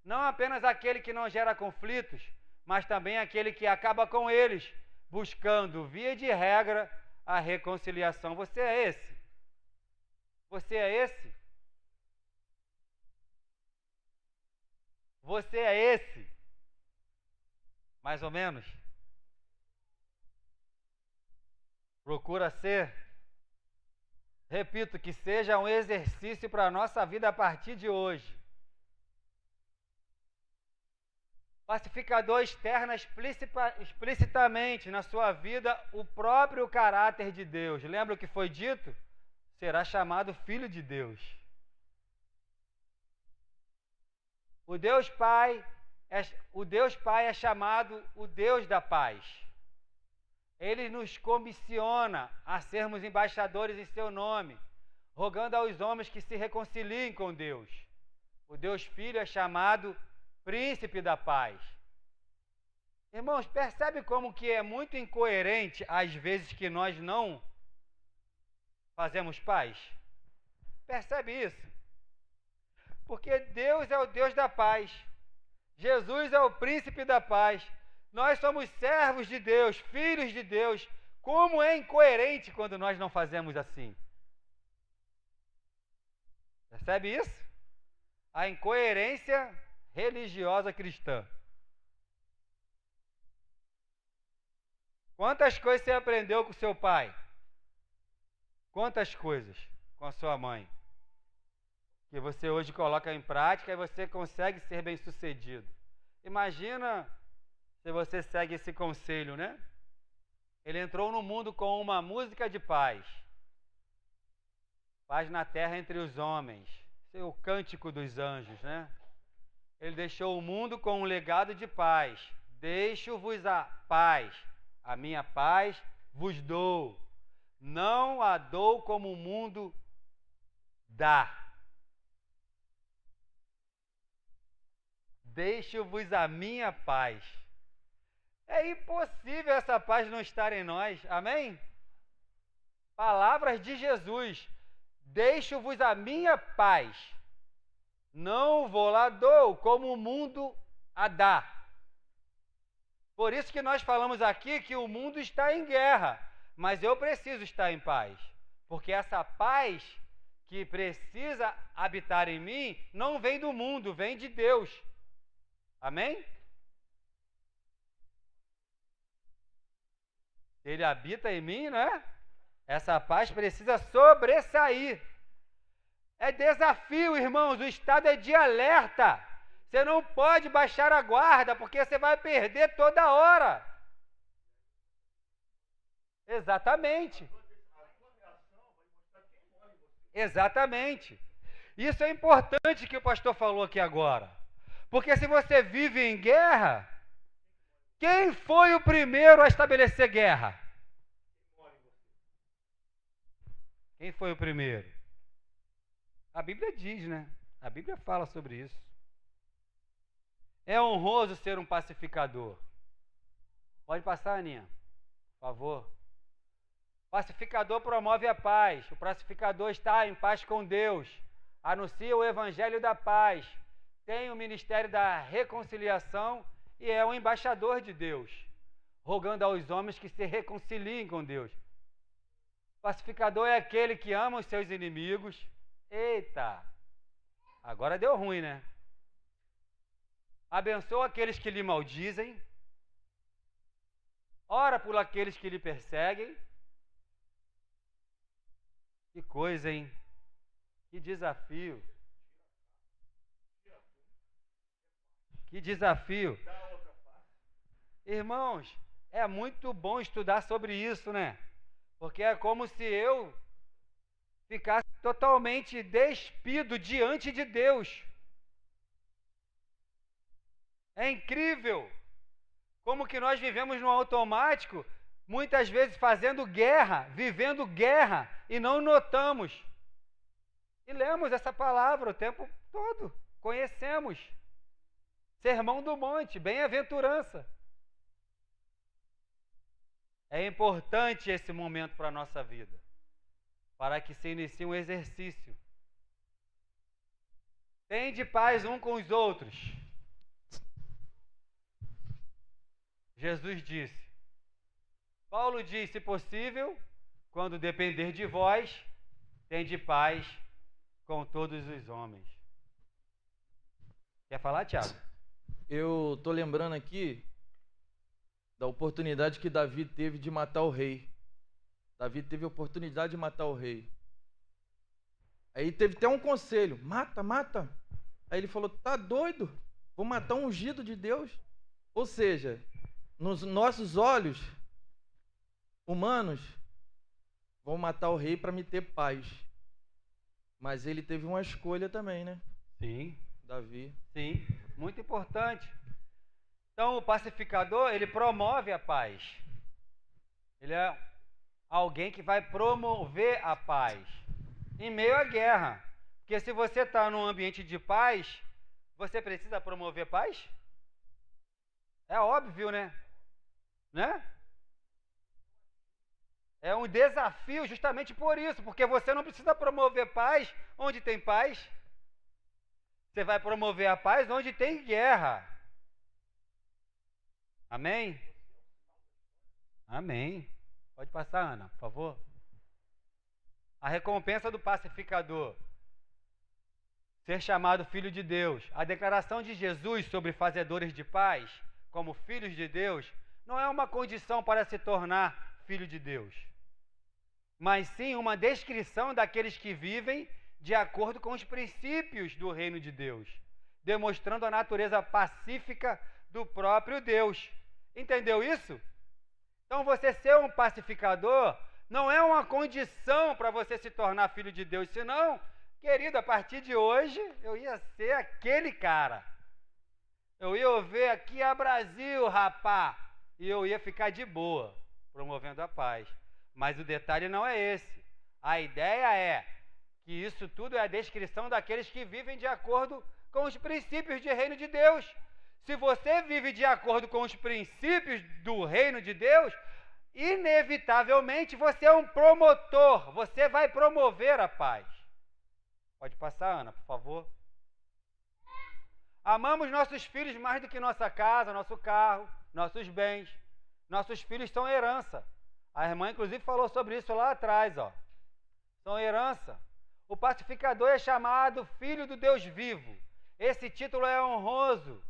Não apenas aquele que não gera conflitos, mas também aquele que acaba com eles, buscando, via de regra, a reconciliação. Você é esse? Você é esse? Você é esse? Mais ou menos? Procura ser? Repito, que seja um exercício para a nossa vida a partir de hoje. Pacificador externa explicitamente na sua vida o próprio caráter de Deus. Lembra o que foi dito? Será chamado Filho de Deus. O Deus Pai é chamado o Deus da paz. Ele nos comissiona a sermos embaixadores em seu nome, rogando aos homens que se reconciliem com Deus. O Deus Filho é chamado Príncipe da Paz. Irmãos, percebe como que é muito incoerente às vezes que nós não fazemos paz? Percebe isso? Porque Deus é o Deus da paz. Jesus é o Príncipe da Paz. Nós somos servos de Deus, filhos de Deus. Como é incoerente quando nós não fazemos assim? Percebe isso? A incoerência religiosa cristã. Quantas coisas você aprendeu com seu pai? Quantas coisas com a sua mãe? Que você hoje coloca em prática e você consegue ser bem-sucedido. Imagina se você segue esse conselho, né? Ele entrou no mundo com uma música de paz. Paz na terra entre os homens. Esse é o cântico dos anjos, né? Ele deixou o mundo com um legado de paz. Deixo-vos a paz. A minha paz vos dou. Não a dou como o mundo dá. Deixo-vos a minha paz. É impossível essa paz não estar em nós. Amém? Palavras de Jesus. Deixo-vos a minha paz. Não vou lá dou como o mundo a dá. Por isso que nós falamos aqui que o mundo está em guerra, mas eu preciso estar em paz. Porque essa paz que precisa habitar em mim não vem do mundo, vem de Deus. Amém? Ele habita em mim, né? Essa paz precisa sobressair. É desafio, irmãos, o estado é de alerta. Você não pode baixar a guarda, porque você vai perder toda hora. Exatamente. Exatamente. Isso é importante que o pastor falou aqui agora. Porque se você vive em guerra, quem foi o primeiro a estabelecer guerra? Quem foi o primeiro? A Bíblia diz, né? A Bíblia fala sobre isso. É honroso ser um pacificador. Pode passar, Aninha, por favor. Pacificador promove a paz. O pacificador está em paz com Deus. Anuncia o evangelho da paz. Tem o ministério da reconciliação e é um embaixador de Deus, rogando aos homens que se reconciliem com Deus. O pacificador é aquele que ama os seus inimigos. Eita! Agora deu ruim, né? Abençoa aqueles que lhe maldizem. Ora por aqueles que lhe perseguem. Que coisa, hein? Que desafio. Que desafio. Irmãos, é muito bom estudar sobre isso, né? Porque é como se eu ficasse totalmente despido diante de Deus. É incrível como que nós vivemos no automático, muitas vezes fazendo guerra, vivendo guerra, e não notamos. E lemos essa palavra o tempo todo, conhecemos. Sermão do Monte, bem-aventurança. É importante esse momento para a nossa vida, para que se inicie um exercício. Tende paz um com os outros. Jesus disse. Paulo diz, se possível, quando depender de vós, tende paz com todos os homens. Quer falar, Tiago? Eu tô lembrando aqui da oportunidade que Davi teve de matar o rei. Davi teve a oportunidade de matar o rei. Aí teve até um conselho, mata, mata. Aí ele falou, tá doido? Vou matar um ungido de Deus. Ou seja, nos nossos olhos humanos, vão matar o rei para me ter paz. Mas ele teve uma escolha também, né? Sim. Davi. Sim, muito importante. Então, o pacificador, ele promove a paz. Ele é alguém que vai promover a paz em meio à guerra. Porque se você está num ambiente de paz, você precisa promover paz? É óbvio, né? Né? É um desafio justamente por isso, porque você não precisa promover paz onde tem paz. Você vai promover a paz onde tem guerra. Amém? Amém. Pode passar, Ana, por favor. A recompensa do pacificador. Ser chamado filho de Deus. A declaração de Jesus sobre fazedores de paz, como filhos de Deus, não é uma condição para se tornar filho de Deus, mas sim uma descrição daqueles que vivem de acordo com os princípios do reino de Deus, demonstrando a natureza pacífica do próprio Deus. Entendeu isso? Então, você ser um pacificador não é uma condição para você se tornar filho de Deus, senão, querido, a partir de hoje, eu ia ser aquele cara. Eu ia ver aqui a Brasil, rapá, e eu ia ficar de boa, promovendo a paz. Mas o detalhe não é esse. A ideia é que isso tudo é a descrição daqueles que vivem de acordo com os princípios de reino de Deus. Se você vive de acordo com os princípios do reino de Deus, inevitavelmente você é um promotor, você vai promover a paz. Pode passar, Ana, por favor. Amamos nossos filhos mais do que nossa casa, nosso carro, nossos bens. Nossos filhos são herança. A irmã, inclusive, falou sobre isso lá atrás, ó. São herança. O pacificador é chamado filho do Deus vivo. Esse título é honroso.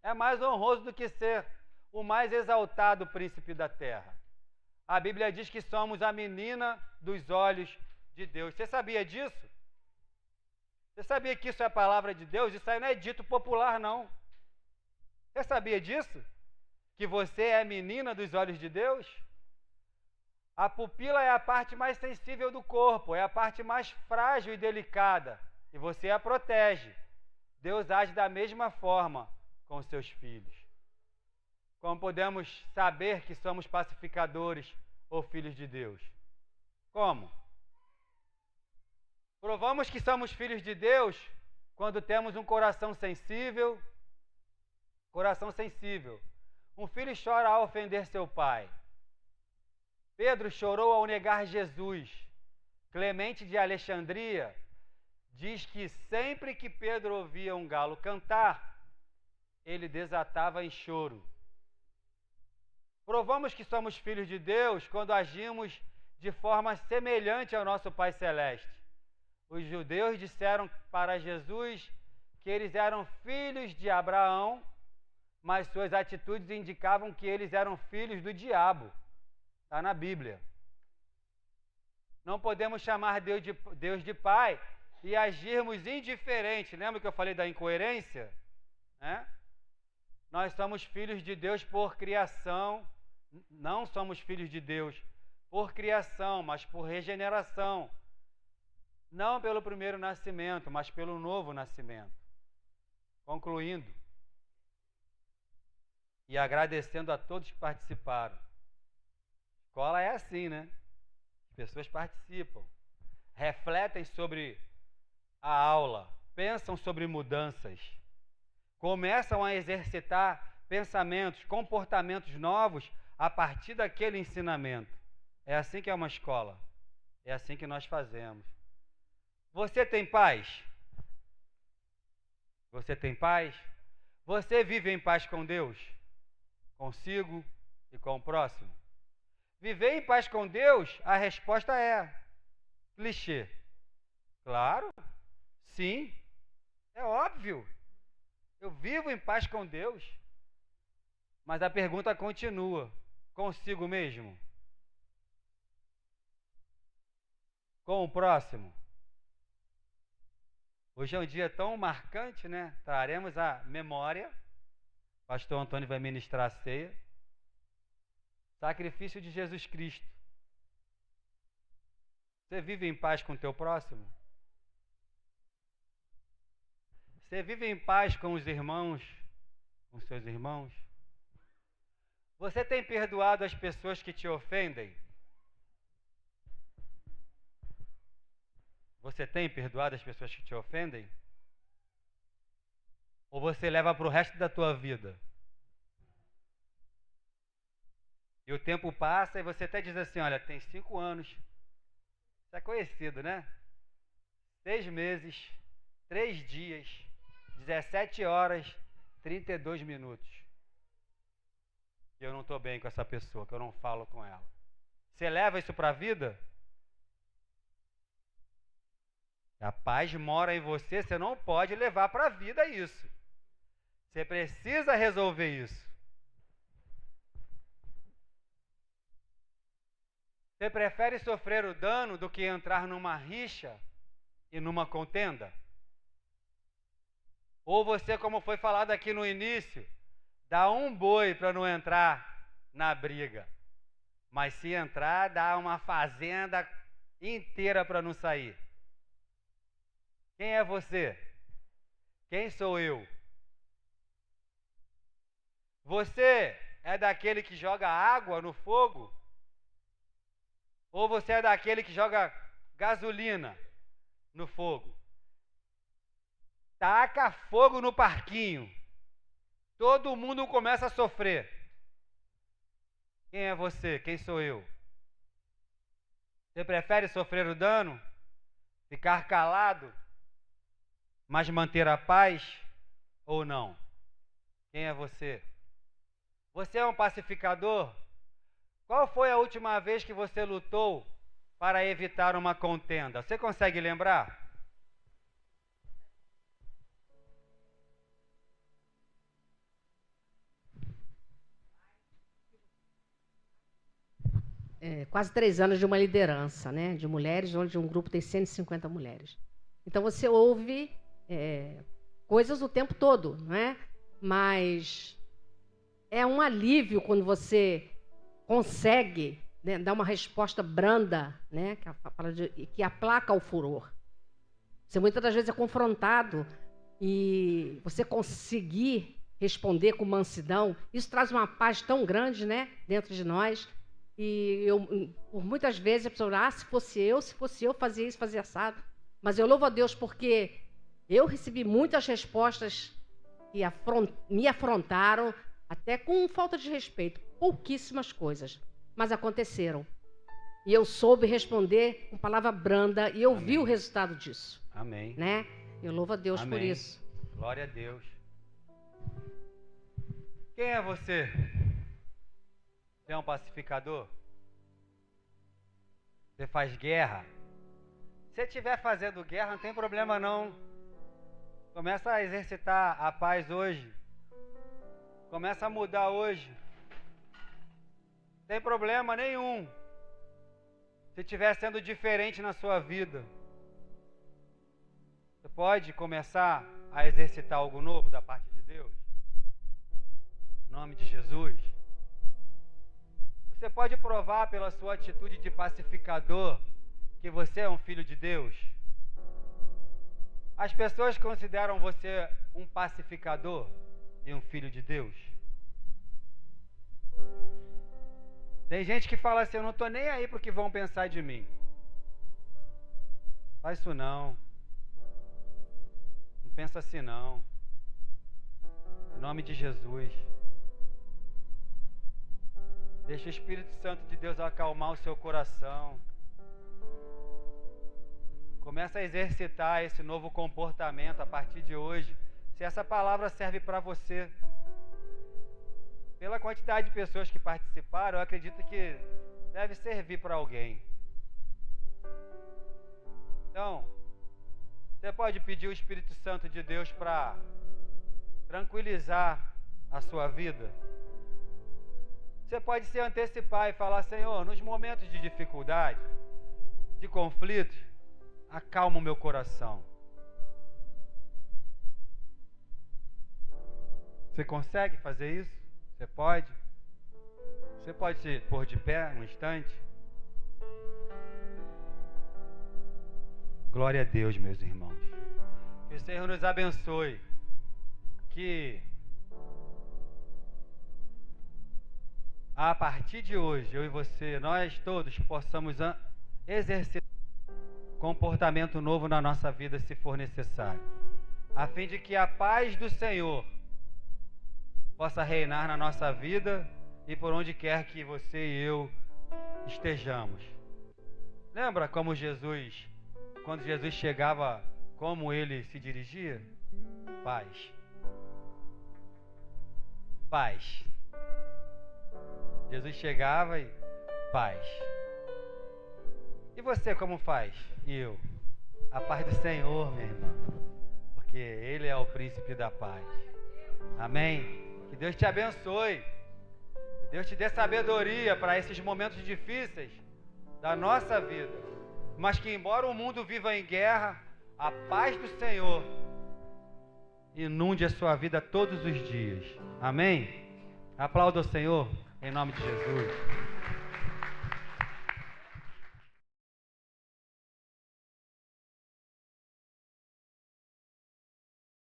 É mais honroso do que ser o mais exaltado príncipe da terra. A Bíblia diz que somos a menina dos olhos de Deus. Você sabia disso? Você sabia que isso é a palavra de Deus? Isso aí não é dito popular, não. Você sabia disso? Que você é a menina dos olhos de Deus? A pupila é a parte mais sensível do corpo, é a parte mais frágil e delicada, e você a protege. Deus age da mesma forma com os seus filhos. Como podemos saber que somos pacificadores ou filhos de Deus? Como? Provamos que somos filhos de Deus quando temos um coração sensível. Coração sensível. Um filho chora ao ofender seu pai. Pedro chorou ao negar Jesus. Clemente de Alexandria diz que sempre que Pedro ouvia um galo cantar, ele desatava em choro. Provamos que somos filhos de Deus quando agimos de forma semelhante ao nosso Pai Celeste. Os judeus disseram para Jesus que eles eram filhos de Abraão, mas suas atitudes indicavam que eles eram filhos do diabo. Está na Bíblia. Não podemos chamar Deus de Pai e agirmos indiferente. Lembra que eu falei da incoerência? Nós somos filhos de Deus por criação. Não somos filhos de Deus por criação, mas por regeneração. Não pelo primeiro nascimento, mas pelo novo nascimento. Concluindo e agradecendo a todos que participaram. Escola é assim, né? As pessoas participam, refletem sobre a aula, pensam sobre mudanças, começam a exercitar pensamentos, comportamentos novos a partir daquele ensinamento. É assim que é uma escola. É assim que nós fazemos. Você tem paz? Você tem paz? Você vive em paz com Deus? consigo e com o próximo? Viver em paz com Deus, a resposta é clichê. Claro, sim, é óbvio. Eu vivo em paz com Deus. Mas a pergunta continua: consigo mesmo? Com o próximo? Hoje é um dia tão marcante, né? Traremos a memória. Pastor Antônio vai ministrar a ceia. Sacrifício de Jesus Cristo. Você vive em paz com o teu próximo? Você vive em paz com os irmãos, com seus irmãos? Você tem perdoado as pessoas que te ofendem? Você tem perdoado as pessoas que te ofendem? Ou você leva para o resto da tua vida? E o tempo passa e você até diz assim, olha, tem 5 anos. Isso é conhecido, né? 6 meses, 3 dias, 17 horas, 32 minutos. Que eu não estou bem com essa pessoa, que eu não falo com ela. Você leva isso para a vida? A paz mora em você, você não pode levar para a vida isso. Você precisa resolver isso. Você prefere sofrer o dano do que entrar numa rixa e numa contenda? Ou você, como foi falado aqui no início, dá um boi para não entrar na briga, mas se entrar, dá uma fazenda inteira para não sair? Quem é você? Quem sou eu? Você é daquele que joga água no fogo? Ou você é daquele que joga gasolina no fogo? Taca fogo no parquinho. Todo mundo começa a sofrer. Quem é você? Quem sou eu? Você prefere sofrer o dano? Ficar calado? Mas manter a paz ou não? Quem é você? Você é um pacificador? Qual foi a última vez que você lutou para evitar uma contenda? Você consegue lembrar? Quase 3 anos de uma liderança, né, de mulheres, onde um grupo tem 150 mulheres. Então você ouve coisas o tempo todo, não é? Mas é um alívio quando você consegue, né, dar uma resposta branda, né, que aplaca o furor. Você muitas das vezes é confrontado e você conseguir responder com mansidão, isso traz uma paz tão grande, né, dentro de nós. E eu, por muitas vezes, a pessoa, se fosse eu, fazia isso, fazia assado. Mas eu louvo a Deus porque eu recebi muitas respostas que me afrontaram, até com falta de respeito, pouquíssimas coisas, mas aconteceram. E eu soube responder com palavra branda e eu vi o resultado disso. Amém. Né? Eu louvo a Deus por isso. Glória a Deus. Quem é você? Você é um pacificador? Você faz guerra? Se estiver fazendo guerra, não tem problema não. Começa a exercitar a paz hoje. Começa a mudar hoje. Não tem problema nenhum. Se estiver sendo diferente na sua vida. Você pode começar a exercitar algo novo da parte de Deus. Em nome de Jesus. Você pode provar pela sua atitude de pacificador que você é um filho de Deus. As pessoas consideram você um pacificador e um filho de Deus. Tem gente que fala assim, eu não estou nem aí para o que vão pensar de mim. Faz isso não. Não pensa assim não. Em nome de Jesus. Deixa o Espírito Santo de Deus acalmar o seu coração. Começa a exercitar esse novo comportamento a partir de hoje. Se essa palavra serve para você. pela quantidade de pessoas que participaram, eu acredito que deve servir para alguém. Então, você pode pedir o Espírito Santo de Deus para tranquilizar a sua vida. Você pode se antecipar e falar: Senhor, nos momentos de dificuldade, de conflito, acalma o meu coração. Você consegue fazer isso? Você pode? Você pode se pôr de pé um instante? Glória a Deus, meus irmãos. Que o Senhor nos abençoe. Que a partir de hoje, eu e você, nós todos possamos exercer comportamento novo na nossa vida, se for necessário, a fim de que a paz do Senhor possa reinar na nossa vida e por onde quer que você e eu estejamos. Lembra como Jesus, quando Jesus chegava, como ele se dirigia? Paz. Paz. Jesus chegava e paz. E você como faz? E eu? A paz do Senhor, meu irmão. Porque Ele é o príncipe da paz. Amém? Que Deus te abençoe. Que Deus te dê sabedoria para esses momentos difíceis da nossa vida. Mas que, embora o mundo viva em guerra, a paz do Senhor inunde a sua vida todos os dias. Amém? Aplauda o Senhor em nome de Jesus.